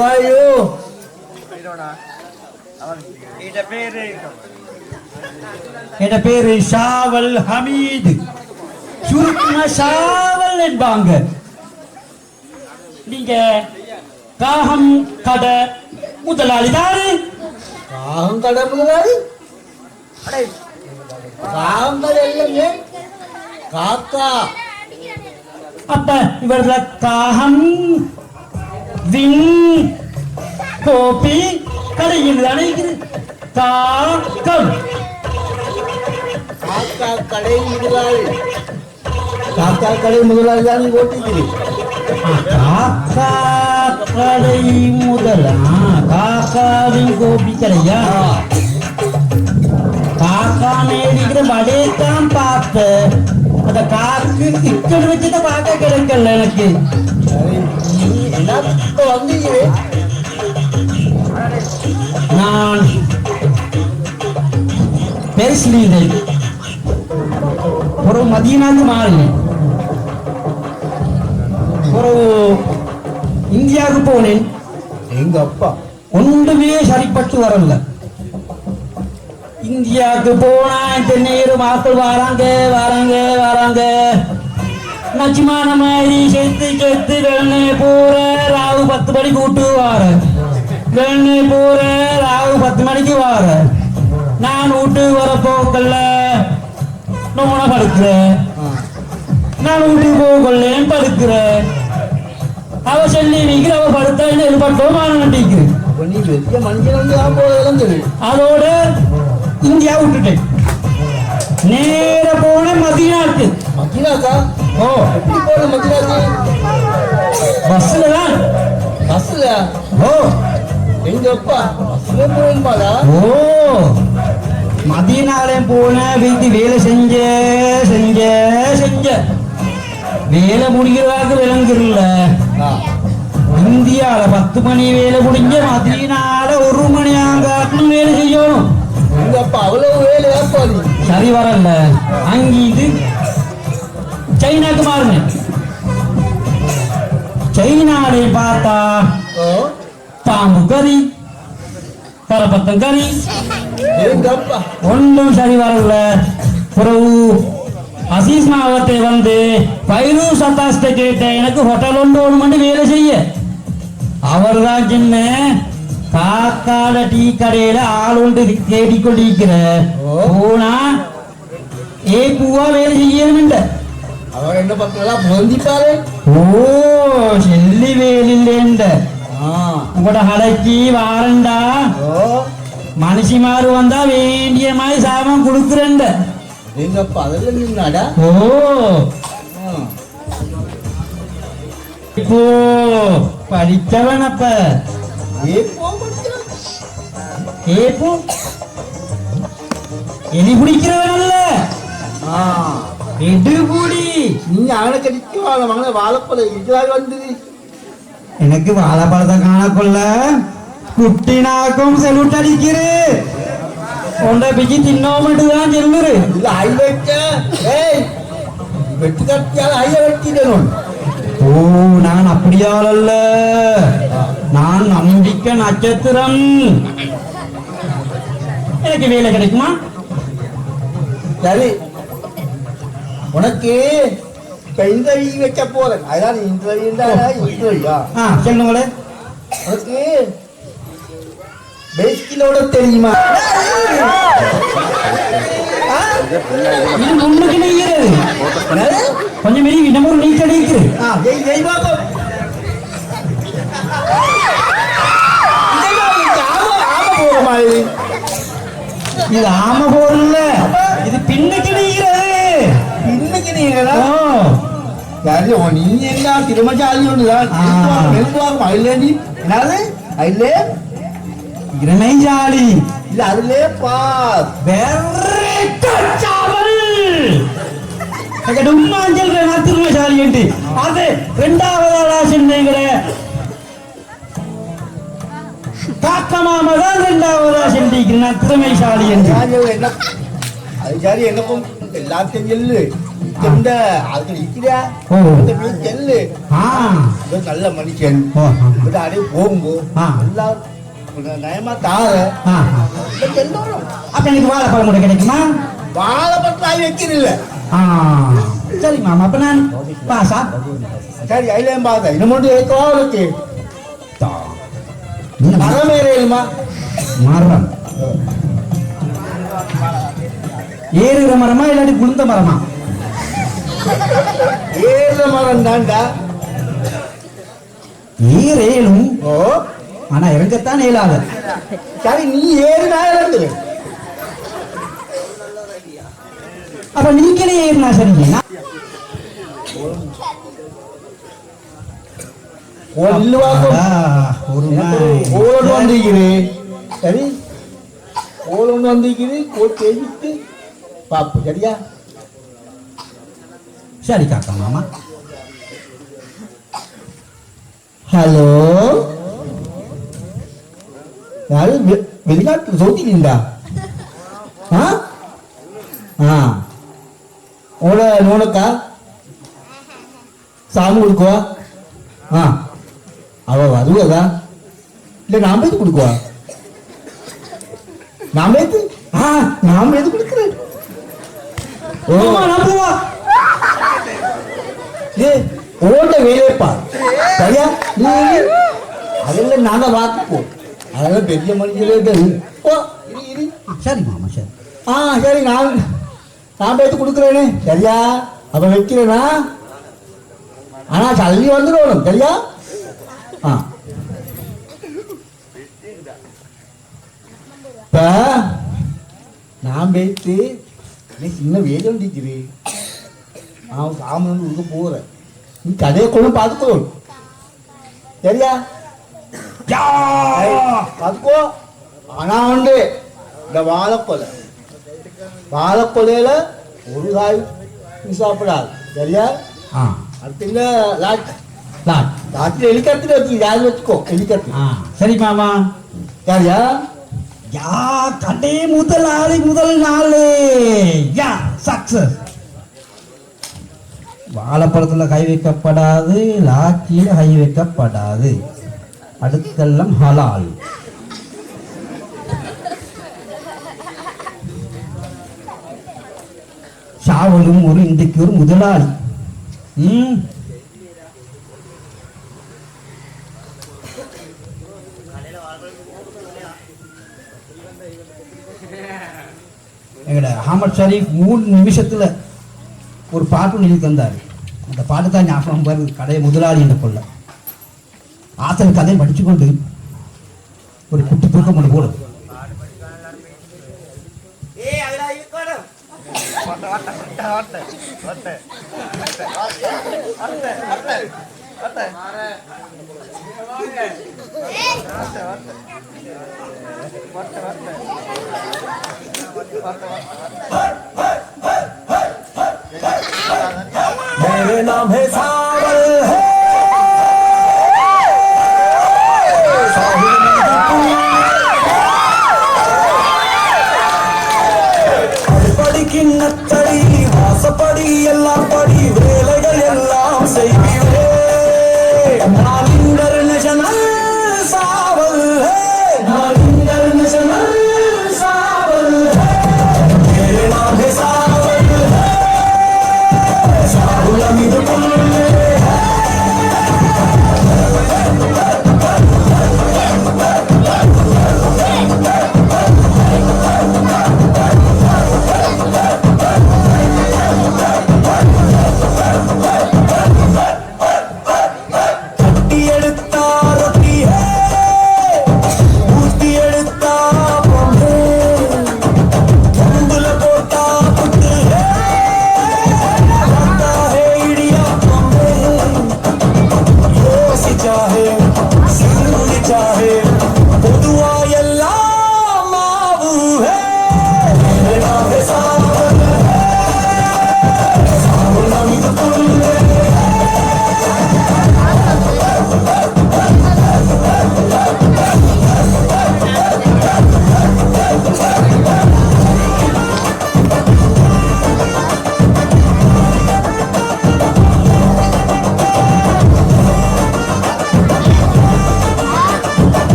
ஐயோ
என் பேரு ஷாவல் ஹமீது, சுருக்குமா ஷாவல் என்பாங்க. நீங்க காகம் கடை முதலாளி தானே?
காகம் கடை முதலாளி? காகம் கடை இல்லைங்க, காக்கா.
அப்ப இவர்கள காகம் வின் கோபி கடையில் தானே இருக்குது. காக்கம்
காக்கா கடை முதலாளி, காக்கா கடை முதலாளி தான் ஓட்டிக்குது.
காக்கா கடை முதலா காக்காவின் கோபி கடையா? காக்கா மேடிக்கிற வடையத்தான் பார்த்த, அந்த காக்கு இக்கடு வச்சுட்டு பார்க்க கிடைக்கல எனக்கு.
என்ன வந்தீங்க?
நான் பெருசிலிருந்தேன், ஒரு மதியனாந்து மாறினேன், ஒரு இந்தியாவுக்கு போனேன்.
எங்க அப்பா
ஒன்றுமே சரிப்பட்டு வரல. இந்தியாவுக்கு போனா இந்த நேரம் மக்கள் வராங்க வராங்க வராங்க, நச்சுமான மாதிரி செத்து செத்து வெள்ளை போற ராவு 10 மணிக்கு விட்டு வார, வெள்ளை போற ராவு 10 மணிக்கு வார. நான் விட்டு வர போக்கல்ல நோன படுக்கிறேன், நான் விட்டு போகலேன்னு படுக்கிறேன். அவ சொல்லி நிற்கிற, அவ படுத்தா என்ன பட்டோம் நினைக்கிறேன்.
நீ பெரிய மனுஷன் வந்து போதெல்லாம் தெரியும்.
அதோட இந்தியா விட்டுட்டேன், நேர போன மதினாக்கு.
மக்கினாக்கா?
ஓ,
எப்படி போன மக்கினாக்கு?
பஸ்ல தான்.
பஸ்ல?
ஓ,
எங்க அப்பா பஸ்ல போயிருப்பாடா?
ஓ, மதியனாலே போன வீட்டு வேலை செஞ்ச செஞ்ச செஞ்ச வேலை முடிக்கிறதாக்கு விளங்குறல. இந்தியால 10 மணி வேலை முடிஞ்ச மதியனால 1 மணி ஆங்காட்டும் வேலை செய்யணும்.
எங்க அப்பா அவ்வளவு வேலையா போது?
சரி வரல. அங்க இது சைனாக்கு மாறுங்க. சைனாலே பார்த்தா பாம்பு கறி, கரப்பத்தம் கறி,
எங்க அப்பா
ஒன்றும் சரி வரல. பிறகு அசீஸ் மாவட்டத்தை வந்து பைரு சத்தாஸ்ட கேட்டேன், எனக்கு ஹோட்டல் ஒன்று மணி வேலை செய்ய. அவர் தான் சின்ன காக்கால டீ கடையில ஆள் ஒன்று தேடிக்கொண்டிருக்கிற போனா பூவா வேலை செய்யணும்.
அவர் என்ன பண்றா பொந்திப்பாரு?
ஓ, செல்லி வேலில்லேண்ட உங்களோட கடைக்கு வாரண்டா, மனுஷிமாரு வந்தா வேண்டிய மாதிரி சாமான் கொடுக்குறேன்.
எங்க அப்பா அதெல்லாம் நின்னாடா?
ஓ, இப்போ படிச்சவன் அப்ப ஏப்போ எலி பிடிக்கிறவன் அல்ல, எடுபுடி.
நீங்க அவனை கடிக்க மகன வாழைப்பழம் இதுவாக வந்தது.
எனக்கு வாழைப்பழத்தை காணக்கொள்ள குட்டினாக்கும் செலுட் அடிக்கிறு, கொண்ட பிச்சு தின்னோமட்டு தான் செல்லுரு.
இல்ல ஐ வெட்ட வெட்டு கட்டியால ஐய வெட்டிடணும்.
ஓ, நான் அப்படியால் அல்ல, நான் நம்பிக்கை நட்சத்திரம். எனக்கு வேலை கிடைக்குமா?
சரி, உனக்கு இன்டர்வியூ வைக்க போறேன். அதான் இன்டர்வியூடா இன்டர்வியூயா?
சொல்லுங்களே.
உனக்கு பேஸ்கிலோட தெரியுமா?
இது முன்னுக்கு நீங்கிறது கொஞ்சம் மாரி இன்னமும் நீச்சல் அடிக்குது. இது ஆம போறல, இது பின்னுக்கு நீங்கிறது.
பின்னுக்கு நீங்களா? யாரு நீ எல்லாம் திருமச்சாலி ஒண்ணுதான் அதுல நீ என்னது அதுல
இரணைஜாலி
இல்ல அதுல பாஸ்
உம்மாஞ்சல் திருமசாலி என்று அது 2வது ஆளா சொன்னீங்க. காக்கமாம தான் 2வதா சென்றீங்க திறமைசாலி என்று.
என்ன அது சரி, எனக்கும் எல்லாத்தையும் சொல்லு.
இந்த அதுக்கு நிக்கிறா
ஓ.
இந்த வீட்டு செல்லு
ஆ
இவர் நல்ல மனுஷன்
ஓ
இவர் அப்படியே போகும்போது
ஆ.
எல்லாம் நயமா தார
ஆ
எல்லோரும்
அப்ப எனக்கு வாழைப்பழம் கூட கிடைக்குமா?
வாழைப்பழம் ஆகி வைக்கிறதில்ல
ஆ சரி மாமா அப்ப நான் பாசா
சரி ஐலையும் பார்த்தேன் இன்னும் மட்டும் ஏற்கவா உனக்கு மரம் ஏறியுமா
மரம் ஏறுகிற மரமா இல்லாட்டி குளுந்த மரமா?
ஏறுற மரம் தான்டா
ஏறும்
ஓ
ஆனா இறங்கத்தான் இயலாத.
சரி நீ ஏறு நான் இறங்குது
அப்ப நீங்களே ஏறினா சரிங்க. ஒரு
ஓலோடு வந்திருக்குது சரி ஓலோடு வந்திருக்குது கோல் தேடிட்டு பாப்பு சரியா
சரி காக்கா மாமா.
ஹலோ யாரு வெளிநாட்டு சௌத்திங்களா ஆ ஆ உங்களோட நோனக்கா சாமி கொடுக்குவா ஆ அவ வருவதா இல்லை நாம எது கொடுக்குவா நாம எது நாம எது கொடுக்குறேன் ஓ
போவா
ஏ ஓட்ட வேலையப்பா சரியா நீ அதெல்லாம் நாங்க பார்த்துப்போம் அதெல்லாம் பெரிய மனுஷனே ஓ இரு இரு
சரி மாமா சரி.
சரி நான் எடுத்து கொடுக்குறேனே சரியா அப்ப வைக்கிறேனா ஆனா சல்லி வந்துடும் சரியா இப்ப நான் போயிட்டு சின்ன வேலை ஒண்டிக்குது நான் சாமி உங்க போறேன் நீ கதையை கொண்டு பார்த்துக்கோ சரியா பார்த்துக்கோ ஆனா உண்டு இந்த வாழைக்கொலையில ஒரு காய் நீ சாப்பிடாது சரியா அடுத்து இல்ல லாட்டில் ஹெலிகாப்டர் வச்சு யாரு வச்சுக்கோ ஹெலிகாப்டர்
சரி மாமா.
சரியா
யா கடை முதல் நாள் யா சக்சஸ். வாழைப்பழத்துல கை வைக்கப்படாது, லாக்கியில கை வைக்கப்படாது, அடுத்தெல்லாம் ஹலால். சாவலும் ஒரு இன்றைக்கு ஒரு முதலாளி. எங்கட அஹமத் ஷரீஃப் 3 நிமிஷத்துல ஒரு பாட்டு எழுதி தந்தார். அந்த பாட்டு தான் ஞாபகம் வருது. கடையை முதலாளி என்ற கொள்ள ஆசல் கதையை படிச்சு கொண்டு ஒரு குட்டி தூக்கம் ஒன்று போடும்.
मेरे नाम है सावल है அடிப்படி கிண்ணத்தடி வாசப்படி எல்லாம் படி வேலைகள் எல்லாம் செய்கிறே நான் இன்டர்நேஷனல் சாவல் है நான் இன்டர்நேஷனல் சாவல் है मेरे नाम है सावल है सावल अमीर पुल्ले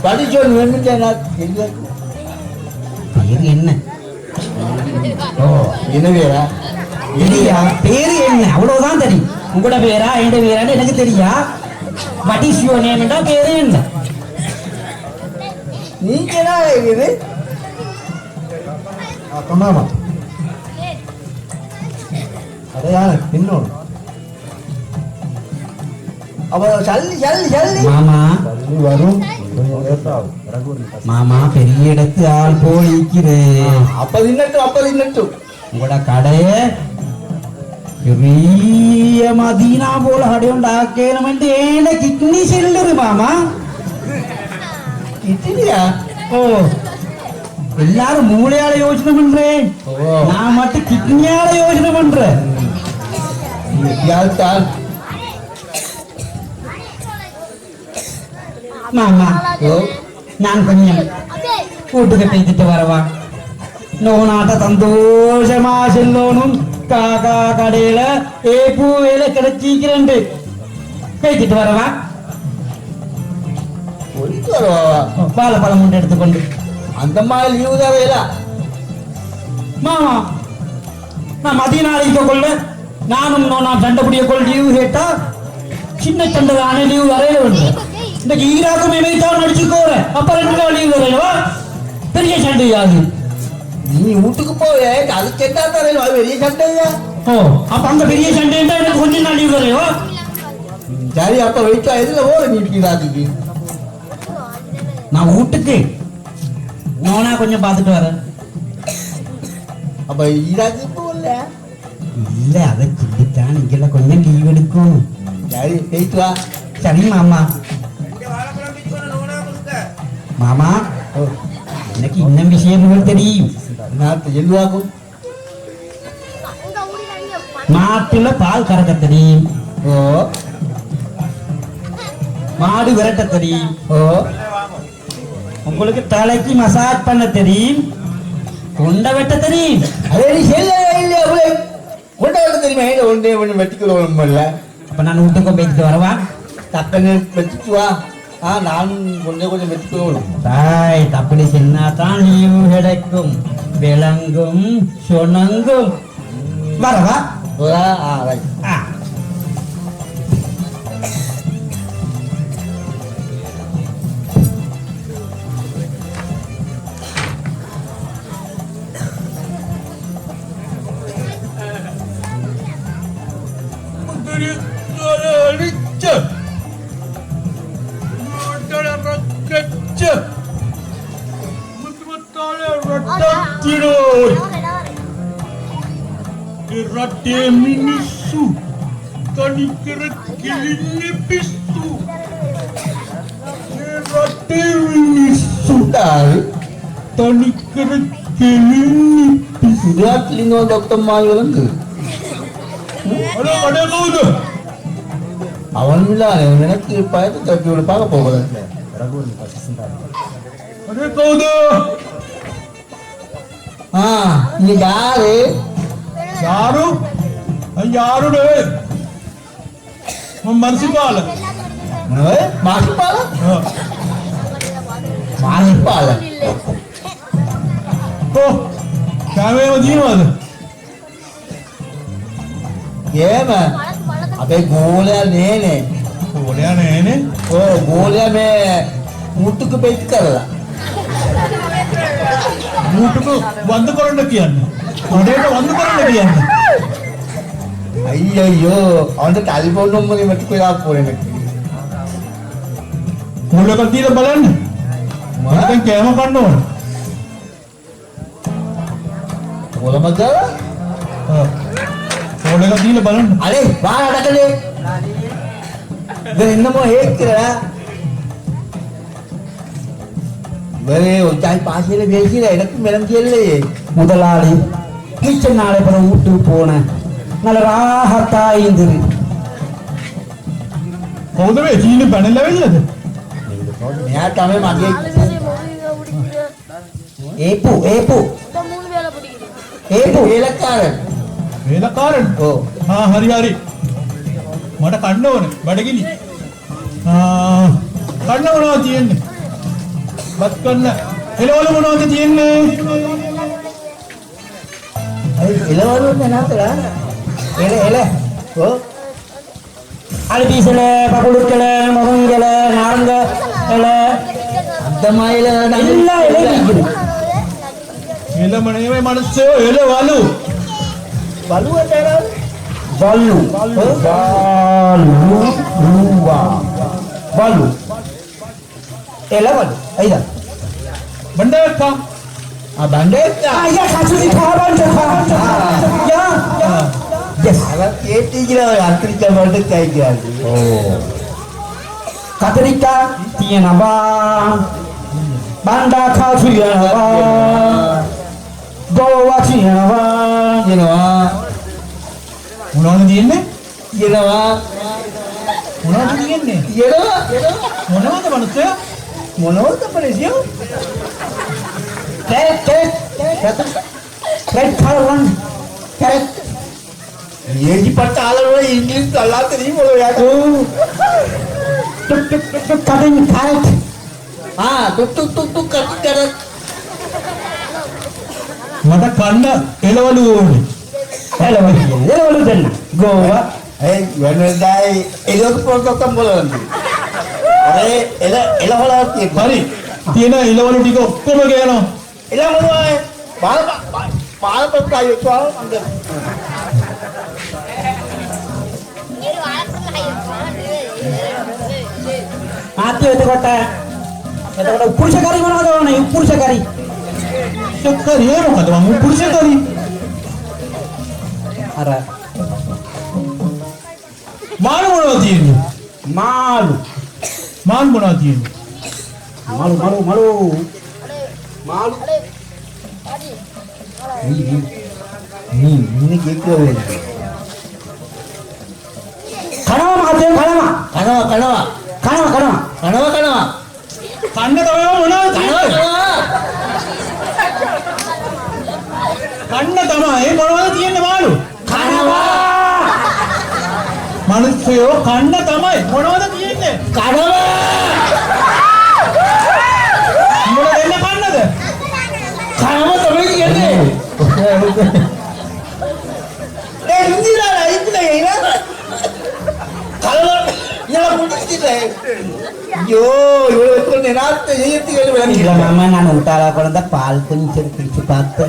படிச்சோன்னு வேணும்னா இல்லை
பேரு என்ன?
ஓ என்ன பேரா
இல்லையா, பேரு என்ன அவ்வளவுதான் தெரியும். உங்களோட பேரா எந்த பேரான்னு எனக்கு தெரியா. வாட் இஸ் யுவர் நேம்டா பேரு என்ன?
நீங்க என்ன இது அப்பமாமா அதையான இன்னொன்று அப்ப சல்லி சல்லி சல்லி
மாமா
சல்லி வரும்
மாமா பெரிய இடத்து ஆள் போல் இருக்கிறேன்.
அப்ப தின்னட்டும்
உங்களோட கடைய பெரிய மதீனா போல கடை உண்டாக்கணும் என்று ஏன கிட்னி செல்லுரு மாமா.
இட்லியா
ஓ எல்லாரும் மூளையால யோசனை பண்றேன், நான் மட்டும் கிட்னியால யோசனை பண்றேன்.
எப்படியாவது
மாமா நான் கொஞ்சம் கூட்டுக்கு பேசிட்டு வரவா? நோனாட்ட சந்தோஷமா செல்லோனும் காக்கா கடையில ஏப்பு வேலை கிடைச்சிக்கிறேன். பேசிட்டு வரவா?
போயிட்டு வருவா
வாழைப்பழம் ஒன்று எடுத்துக்கொண்டு.
அந்த மாதிரி லீவு தான் வேலை
மாமா நான் மதிய நாளைக்கு கொள்ள நானும் நான் சண்டை பிடிக்க கொள்ள லீவு கேட்டா சின்ன சண்டை தானே லீவு வரையில வந்து இந்த ஈராக்கும் இமைத்தான் நடிச்சுக்கோறேன். அப்ப 2 நாள் லீவு வரையவா? பெரிய சண்டையாது.
நீ வீட்டுக்கு போவே அது கேட்டா தரையில் பெரிய சண்டையா?
ஓ அப்ப அந்த பெரிய சண்டை எனக்கு கொஞ்ச நாள் லீவு வரையவா?
சரி அப்ப வெயிட்டா எதுல போற நீ ராஜுக்கு?
நான் வீட்டுக்கு நோனா கொஞ்சம் பார்த்துட்டு வரேன்.
அப்ப ஈராக்கு போகல?
இல்ல அதை சொல்லித்தான் இங்கெல்ல கொஞ்சம் லீவ் எடுக்கும்.
சரி போயிட்டு வா.
சரி மாமா. மாமா எனக்கு இன்னும் விஷயங்கள் தெரியும்.
நாட்டு எல்வாக்கும்
மாட்டுல பால் கறக்க தெரியும்,
ஓ
மாடு விரட்ட தெரியும்,
ஓ
உங்களுக்கு தலைக்கு மசாஜ் பண்ண தெரியும், கொண்ட வெட்ட தெரியும்.
அதே நீ செல்ல இல்லையா அவளை கொண்ட வர தெரியுமா? ஒன்றே ஒன்று வெட்டிக்கிறோம் இல்ல.
அப்ப நான் வீட்டுக்கும் போயிட்டு வரவா?
தக்கன்னு வெட்டிட்டு வா. நானும் கொஞ்சம் வெட்டிக்கிறோம்.
தாய் தப்படி சின்னதான் லீவு கிடைக்கும், விளங்கும் சொனங்கும். வரவா?
ரைட். அவன் எனக்கு பயத்தை தப்பியோட பார்க்க போகிறேன். நீ யாரு?
யாருடு மனசிப்பால
மாசிப்பால மாசிப்பால
ఓ కావేమో జీవదు
ఏమ అబే గోలయా నేనే ఓ గోలయా మే ముట్టుకు పెట్టుకరలా
ముట్టుకు 100 కరోड़ කියන්න අඩේට 100 కరోड़ කියන්න
అయ్యయ్యో அவன் டெலிபோன் நம்பர் மட்டும் போய் போறேன்
මොලක දීලා බලන්න මම කෑම කන්න ඕන
මොලමද
මොලක දීලා බලන්න
අනේ වா අඩකලේ ඉතින් என்னமோ ஏக்குறா வேறே ஒச்சாய் பாசியில பேசில எனக்கு மேடம் கேளலையே
முதலாளி மிச்ச நாளை பிறகு வீட்டுக்கு போனேன் நல்ல ராகத்தா இருந்தது
කවුද මේ චීන පැනලා වෙන්නද
මෙයා තමයි මගේ
ඒපු ඒපු
ඒපු වේලකාරන්
වේලකාරන්
ඔව්
හරි හරි මට කන්න ඕනේ බඩගිනි කන්න මොනවද තියෙන්නේ බත් කන්න. එළවලු මොනවද තියෙන්නේ?
එළවලු නැතලා. එල. ඔව්.
அல்பீசல பகுளுக்கல முகங்கல நாரங்க இல
අද්දමයිල
எல்லா இலையும் இருக்குது.
එළම නෙමෙයි මිනිස්සෝ එළවලු.
බලුවට එනවා.
வல்லு வல்லு இலவல் ஐயா
බණ්ඩාරක්කා.
බණ්ඩේක්ක.
ஐயா கசுதி காபான் யா எஸ்
අර කේටි කියලා අත්‍රික වලට කයි කියන්නේ.
கத்திரிக்காய் தீயனவா பண்டாக்காய் தீயனவா கோவா தீயனவா
කියනවා.
මොනවද තියෙන්නේ?
කියනවා.
මොනවද තියෙන්නේ?
කියනවා.
මොනවද මිනිස්සෝ?
මොනවද පරිසියෝ?
கேரட் கலர் கேரட்
ඒජි පටාලවල ඉංග්‍රීසි අල්ලාතේ මොලෝ යාට.
கடன் கேரட்
tuk කර.
මට කන්න එළවලු ඕනේ.
එලවලු දෙන්න ගෝවා
ඒ වෙනදායි එලොක් පොතක්ම බලන්න. අර එලවල තියෙන්නේ.
හරි. තියෙන එළවලු ටික ඔක්කොම ගේනවා.
එළවලුයි පාලපත්කයි ස්වාම අnder.
ආත්‍ය එතකොට උපුරුෂ කරි මොනවද ඕනේ උපුරුෂ කරි
සක්කරි ඒ මොකද මම පුරුෂ කරි.
අර
මාළු මොනවද තියෙන්නේ?
මාළු
මාළු මොනවද තියෙන්නේ?
මාළු
ඉන්නේ කේකෝ වෙන්නේ.
කනවා මහත්තයෝ කනවා
කනවා.
කනවා
කන්න තමයි මොනවද තියෙන්නේ? කන්න තමයි මොනවද තියෙන්නේ මාළු?
කනවා
මිනිස්සුયો කන්න තමයි මොනවද තියෙන්නේ? මොන දෙන්න කන්නද?
කනවා තමයි කියන්නේ. ඒ ඉන්දිරා ඉන්නේ නේද? කලවල ඉතලා පුටිසිතේ. යෝ ඉවරෙන්නේ නැත්තේ ජීවිතේ
இல்ல
වෙලන්නේ.
மாமா நான் ஊட்டாளா குழந்தை பால் கொஞ்சம் குடிச்சு பார்த்து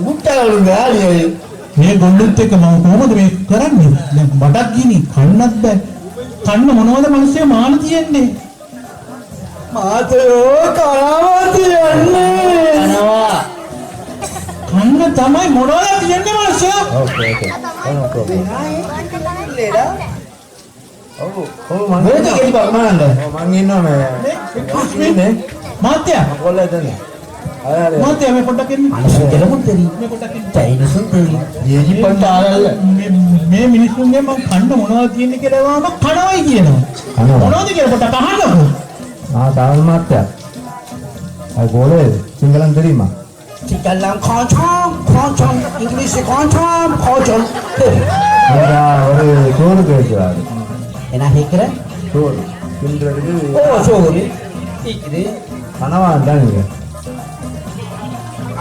උත්තරවලු ගාලියෝ.
මේ ගොල්ලොත් එක්ක මම කොහොමද මේ කරන්නේ? දැන් බඩක් ගිනි කන්නත් බෑ. කන්න මොනවද මිනිස්සු මාළු තියෙන්නේ?
මාතයෝ කනවා තියන්නේ. කනවා.
කන්න තමයි මොනවද තියෙන්නේ මිනිස්සු?
ඕකේ. ලේලා. ඔව් මම මේක බලන්න. මං ඉන්නවනේ.
මේ මාත්‍යා
කොල්ලදනේ.
මාත්‍යා මේ පොඩ්ඩක් එන්න.
மனுஷன் கிளம்பும் தெரியும்
මේ පොඩ්ඩක් එන්න.
சைனஸும் தெரியும்
ඒජි පටාලල.
මේ මිනිස්සුන්ගේ මම කන්න මොනවද තියෙන්නේ කියලා වහම කනවයි කියනවා. මොනවද කියලා පොඩ්ඩක් අහන්නකෝ.
தாவல் மாத்தியா அது போல சிங்களம் தெரியுமா?
சிக்கல்லாம் காஞ்சாம் இங்கிலீஷ் காஞ்சாம்
ஒரு சோறு கேட்கிறாரு.
என்ன கேட்குற
சோறு தின்றதுக்கு
ஓ சோறு கேட்குது
கனவா தான் நீங்க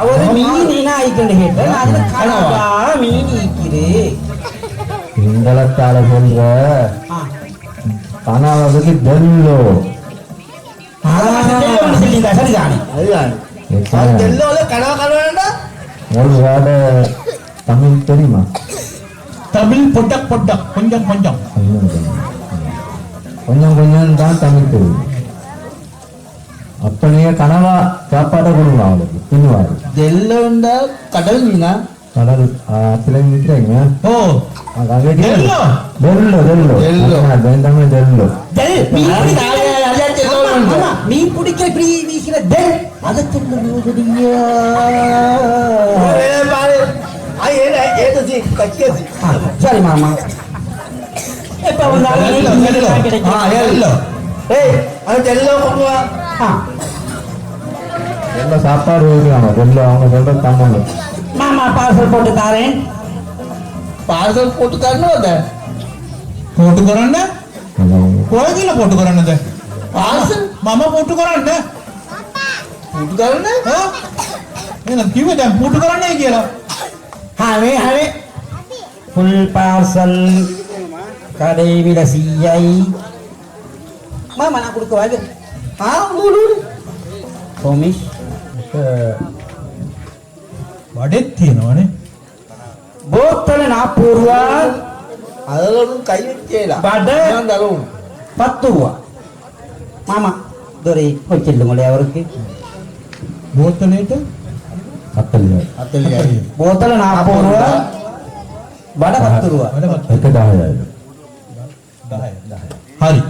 அவர் மீனா ஆயிக்கொண்டு கேட்டேன் அதில் கனவா மீன் ஈக்குது
சிங்களத்தால சொல்ற கனவாவுக்கு தெல்லோ
சரிதானே
அதுதான். தெல்லோல கனவா கனவாடா.
ஒரு வார்த்தை தமிழ் தெரியுமா?
தமிழ் பொட்டக் பொட்டக் கொஞ்சம் கொஞ்சம்
கொஞ்சம் கொஞ்சம் தான் தமிழ் தெரியும். அப்ப நீங்க கனவா சாப்பாட்டை கொடுங்க அவளுக்கு தின்னுவாரு.
தெல்லோண்டா கடல் மீனா.
கடல் ஆத்துல நிற்கிறீங்க.
ஓ தெல்லோ?
தெல்லோ தெல்லோ
தெல்லோ.
தமிழ் தெல்லோ.
மீன் பிடிக்க இப்படி வீசின தெல் அதை சொல்லுங்க சரி மாமா எப்ப வந்தாலும் கிடைக்கும்
ஏய் அது தெல்லோ கொண்டு வா.
தெல்லோ சாப்பாடு வைக்கிறாங்க. தெல்லோ அவங்க சொல்ற தமிழ்.
மாமா பார்சல் போட்டு தாரேன்
පාර්සල් පොටු කරනවද?
පොටු කරන්න කොහෙද කියලා පොටු කරන්නද?
පාර්සල්
මම පොටු කරන්න
පුටු කරන්න
එහෙනම් කිව්වේ දැන් පුටු කරන්නයි කියලා.
හරි හරි
full parcel kadai bila siyai mama nak kudu aja
උඩු
promise
වඩෙත් තියෙනවනේ.
botol napurwa
අදලුන් කයි වෙච්චේලා
බඩ.
මම දරුණු
10 rupiah mama dori කොච්චරද මොලේ අවරුකේ
බෝතලේට
40යි
botol napurwa බඩ 10 rupiah
වඩ
එක 10යි.
10. හරි.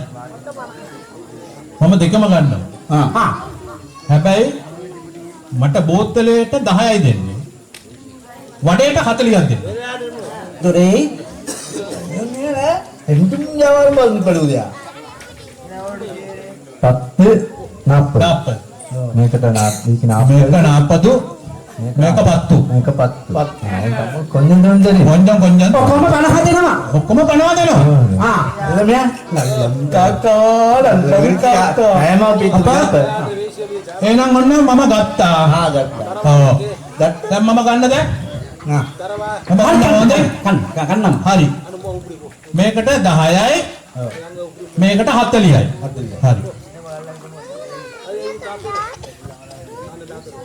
මම දෙකම ගන්නවා.
ha
හැබැයි මට බෝතලේට 10යි දෙන්නේ. වඩේට 40ක් දෙන්න.
dori
එන්තුම් යවල් බලන්න පළුදයා
10 40.
40.
මේකට මේක
මේක 40. මේක 10.
මේක 10. කොන්ජන් දෙන්නේ.
කොන්ජන් කොන්ජන්.
ඔක්කොම 50 දෙනවා
ඔක්කොම 50 දෙනවා.
ha lemnya
තාත්තා ලංකාවට
හැම පිටුපත
එහෙනම් ඔන්න මම ගත්තා.
ගත්තා
ඔව්. දැන් මම ගන්න දැන්.
ආ
මම ගන්න හොඳයි.
kan 6
හරි. මේකට 10යි. මේකට 40යි. හරි.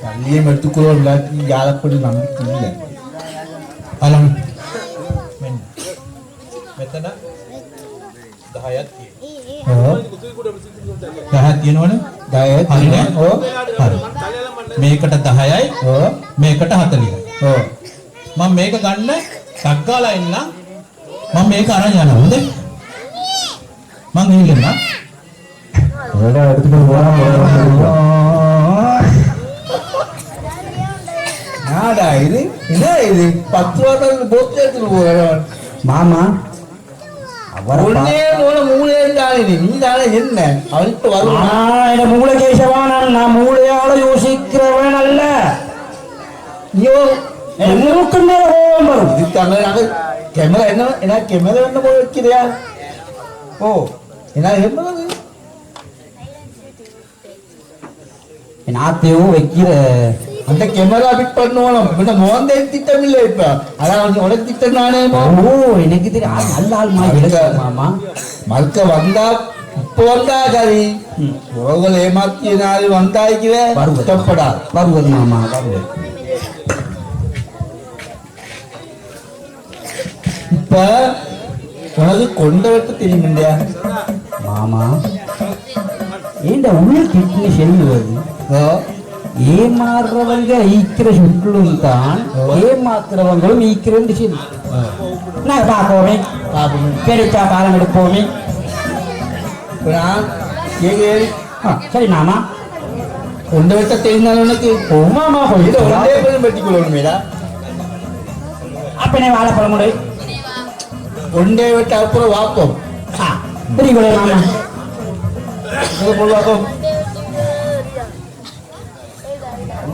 කල්ලියේ මතු කරොන් ලක් යාලපොඩි නම් කිව්ලා
අලම්. මෙන්න. මෙතන 10ක් තියෙනවා.
ඔව්
10ක් තියෙනවනේ.
10යි
හරිනේ?
ඔව්
හරි. මේකට 10යි.
ඔව්
මේකට 40යි.
ඔව්
මම මේක ගන්න ටක් ගාලා ඉන්න. මම මේක අරන් යනවා. හොඳයි. මං ගිහින්
ඔයාලා වැඩිපුර හොරා
නාඩා இது இது 10 වටන බොත්තේ තුරු වරවල්
mama awara
මොන්නේ මොන මූලෙන් දාන්නේ நீ දාලා එන්නේ අවිත් වරු
என்ன மூளை கேசவானன் நான் மூளையால யோசிக்கிறவன் அல்ல
නියෝ
மூக்கு நேர கோபம் வரும்
இது කැමරාක කැමරා එන කැමරා වෙන්න මොකද කියලා ඕ එන එහෙමද
என் ஆத்தையும் வைக்கிற
அந்த கேமரா பிட் பண்ணோம் பின்ன மோந்த திட்டமில்லை இப்ப அதான் உனக்கு திட்டம் நானே
ஓ எனக்கு தெரியும் நல்ல ஆள் மாதிரி இருக்கு மாமா
மல்க வந்தா இப்போ வந்தா கறி உலகில் ஏமாத்திய நாள் வந்தாய்க்கிற வருத்தப்படா
வருவது மாமா வருவது
இப்ப உனக்கு கொண்ட வெட்ட தெரியும் இல்லையா
மாமா ஏண்ட உள்ள கிட்னி செல்லுவது ஏமாறுறவங்க ஈக்கிற சுற்றுலும் தான் ஏமாத்துறவங்களும் ஈக்கிறன்னு சொல்லி நான் பார்ப்போமே பெருச்சா காலம் எடுப்போமே சரி மாமா
கொண்ட வெட்ட தெரிந்தால் உனக்கு
மாமா
இதை ஒன்றே கொஞ்சம் வெட்டிக்கொள்ளணும் மேடா
அப்பனே வாழைப்பழம் முறை
ஒன்றே வெட்ட அப்புறம் வாப்போம்
பெரிய மாமா
வாப்போம்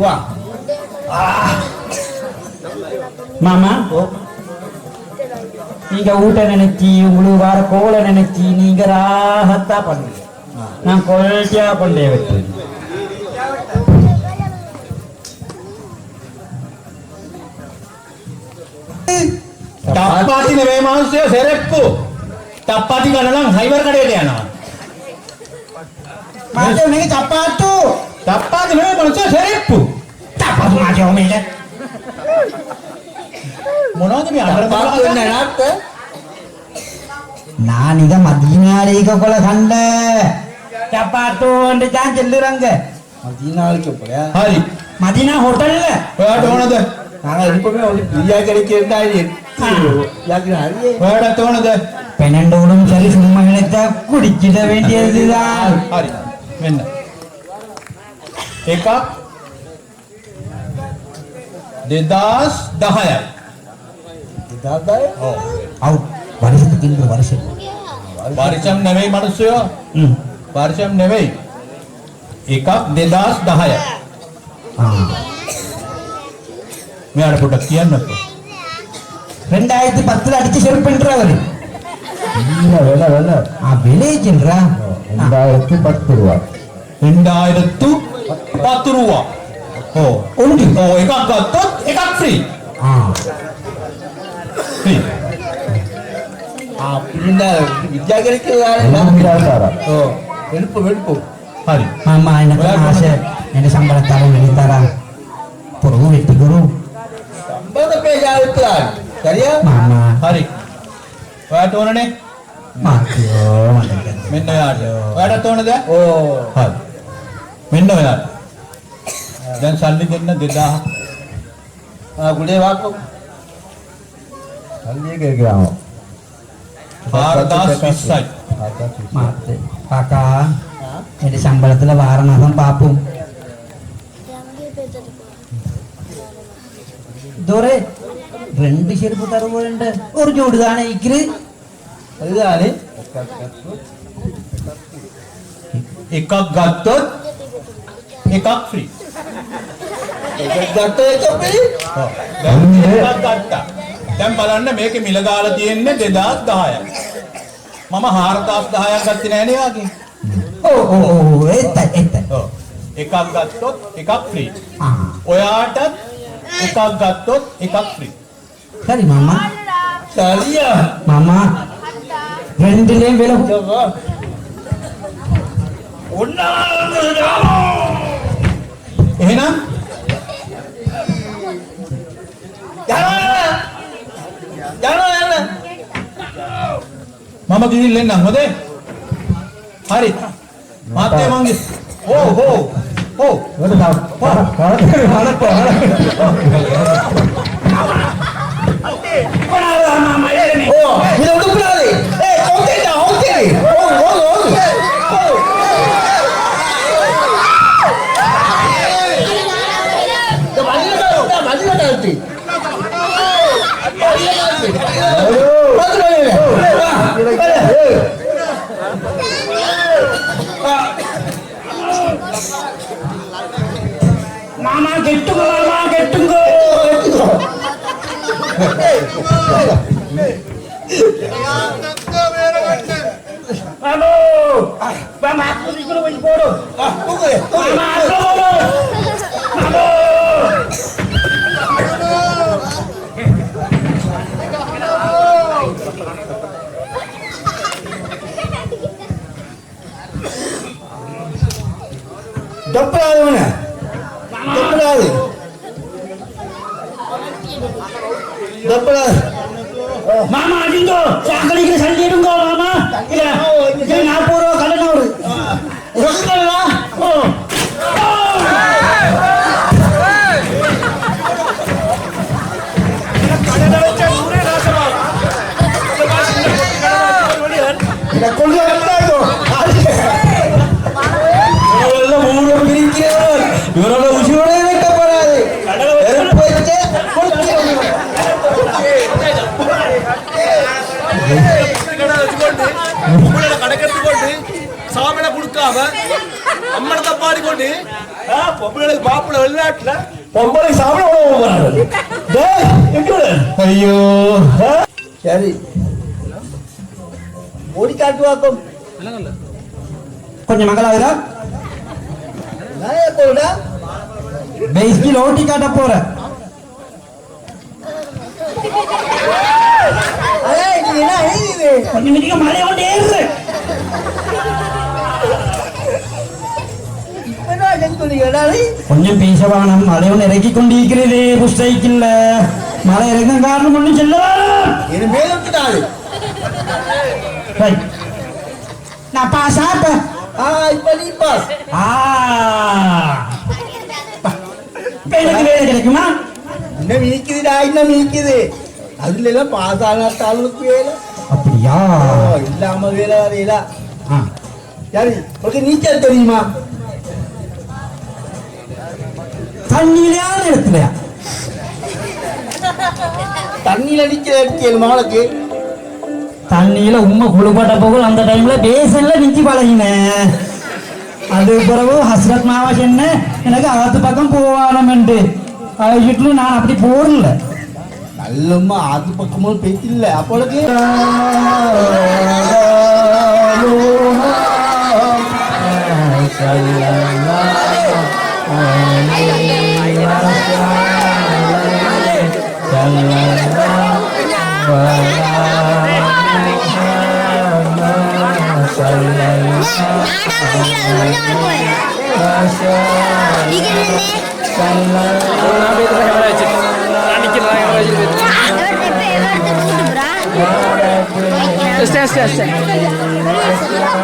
வா
மாமா நீங்க ஊட்ட நினைச்சி உங்களுக்கு வர கோலை நினைச்சி நீங்க ராகத்தா பண்ணுங்க நான் கொள்ளையா கொண்டே வைப்பேன்
තප්පාති නෙමෙයි මිනිස්සු සෙරෙප්පු. තප්පාති ගන්න නම් හයිවර් කඩේට යනවා.
මාතේ මේක චපාතු
තප්පාති නෙමෙයි මිනිස්සු සෙරෙප්පු.
චපාතු මාතේ ඔමෙල
මොනවද මේ අnder
පාත් වෙන්නේ නැත්ත
நானிக மதினாரேக கொல கண்ட சப்பாத்து வந்து தான் செல்லுறாங்க
மதினாவுக்கு போயா
හරි.
மதினா ஹோட்டல்ல
ඔයාට ඕනද?
நாங்கள் எப்பவுமே ஒரு பிரியா கிடைக்கிறதா யாருக்கு ஹரியே
ඔයාට ඕනද?
பெனண்டோடும் சரி சும்மா நினைச்சா குடிச்சிட வேண்டியதுதான்
හරි. මෙන්න. එකක් 2010යි.
தாதாய்
அவு வருஷத்துக்கு வருஷம்
වර්ෂම් නෙවෙයි මිනිස්සුયો. වර්ෂම් නෙවෙයි. එකක් 2010යි. මෙයාට පොඩ්ඩක් කියන්නකෝ.
2010 அடிச்சு செருப்புன்றாரு
இல்ல வேலை
வில்லேஜ்ன்றா
2010 ரூபா
2010 පත්තු රුවා. ඔව්. උන්ටි. ඔව් එකක් ගත්තොත් එකක් ෆ්‍රී. ෆ්‍රී.
පිළිඳ විද්‍යාගරික වෙඩුපු
හරි.
Mama enak aja. Ini sambal tahu militara. Puru itu guru.
සම්බන්ධ පේජාවිතරයි. හරියා?
Mama.
හරි. ඔයාට ඕනනේ?
Matio, mantap.
මෙන්න ඔයාට. ඔයාටත් ඕනද?
ඕ
හරි. මෙන්න ඔයාට. දැන් සල්ලි දෙන්න 2000.
ගුඩේ වාකෝ
සල්ලි එක ගාව.
4020යි.
Mati. Kakak. Ini sambal telah warna sama papung. Dore. Rendi share putar boleh. Or jodoh dana ikri.
හරිදානේ
එකක් ගත්තොත් එකක් ෆ්‍රී.
ඒක ගත්ත එක පිළි
ඔව්. දැන් එකක් ගත්තා. දැන් බලන්න මේකේ මිල දාලා තියෙන්නේ 2010ක්. මම 4010ක් ගත්තේ නෑනේ යාගේ.
Oh, eta.
ඔව්. එකක් ගත්තොත් එකක් ෆ්‍රී.
Ah.
ඔයාටත් එකක් ගත්තොත් එකක් free.
Kali mama.
සාලියා
Mama. Rendilen bela.
එහෙනම්
යනවා
මම ගිහින් එන්නම් හොඳේ? හරි. මාත්‍ය මංගේ. ඕ.
Udah tahu.
ඕ ඉත උඩු පුරාදේ කොන්ටෙන්ට් හොන්ටේ ඕ
Mama getunggo. Halo. Mama aku di kono wis podo. Mama aku. Halo.
Dapet mana? Dapet.
Mama dingo, sakali ke sandi dingo mama. Iya. Jangan ngapuro kalian naur. Rasulullah. Oh.
இவரோட உசியோட வைக்கப்படாது நெருப்பு வச்சு
கடைக்கெடுத்துக்கொண்டு சாமியை கொடுக்காம அம்மனை தப்பாடிக்கொண்டு பொம்பளைக்கு மாப்பிள்ள வெளிநாட்டுல பொம்பளை சாப்பிட போறாங்க.
ஐயோ.
சரி ஓடி காட்டுவாக்கும்
கொஞ்சம் மங்களாகுதா?
நான் எப்போடா
பேஸ்கில் ஓட்டி காட்ட போறேன். கொஞ்சம் மிதிக்க மழை கொண்டே இருக்கு. கொஞ்சம் பேசவானம் மழை ஒன்று இறக்கி கொண்டிருக்கிறது புஷ்டைக்கில்ல. மழை இறக்கும் காரணம் ஒன்றும் சொல்ல
மேலும்
நான் பாஸ் ஆப்பேன்.
இப்ப நீ பாஸ்
எனக்கு வேலை கிடைக்குமா?
இன்னும் நீக்குதுடா இன்னும் நீக்குது அதுல எல்லாம் பாஸ் ஆனாத்தாளுக்கு வேலை
அப்படியா?
இல்லாம வேலை வரையில சரி உனக்கு நீச்சல் தெரியுமா?
தண்ணியிலையா இடத்துலயா?
தண்ணியில நீச்சல் கேளுமா உனக்கு?
தண்ணியில உண்மை குளிப்பட்ட போகுது அந்த டைம்ல பேசன்ல நிச்சு பழகினேன். அது பிறகு ஹஸ்ரத் மாவா சொன்ன எனக்கு ஆத்து பக்கம் போவானமெண்டு வீட்டுல நான் அப்படி போறல.
நல்லம்மா ஆத்து பக்கமும் பேசில்ல அப்பொழுது
Stay.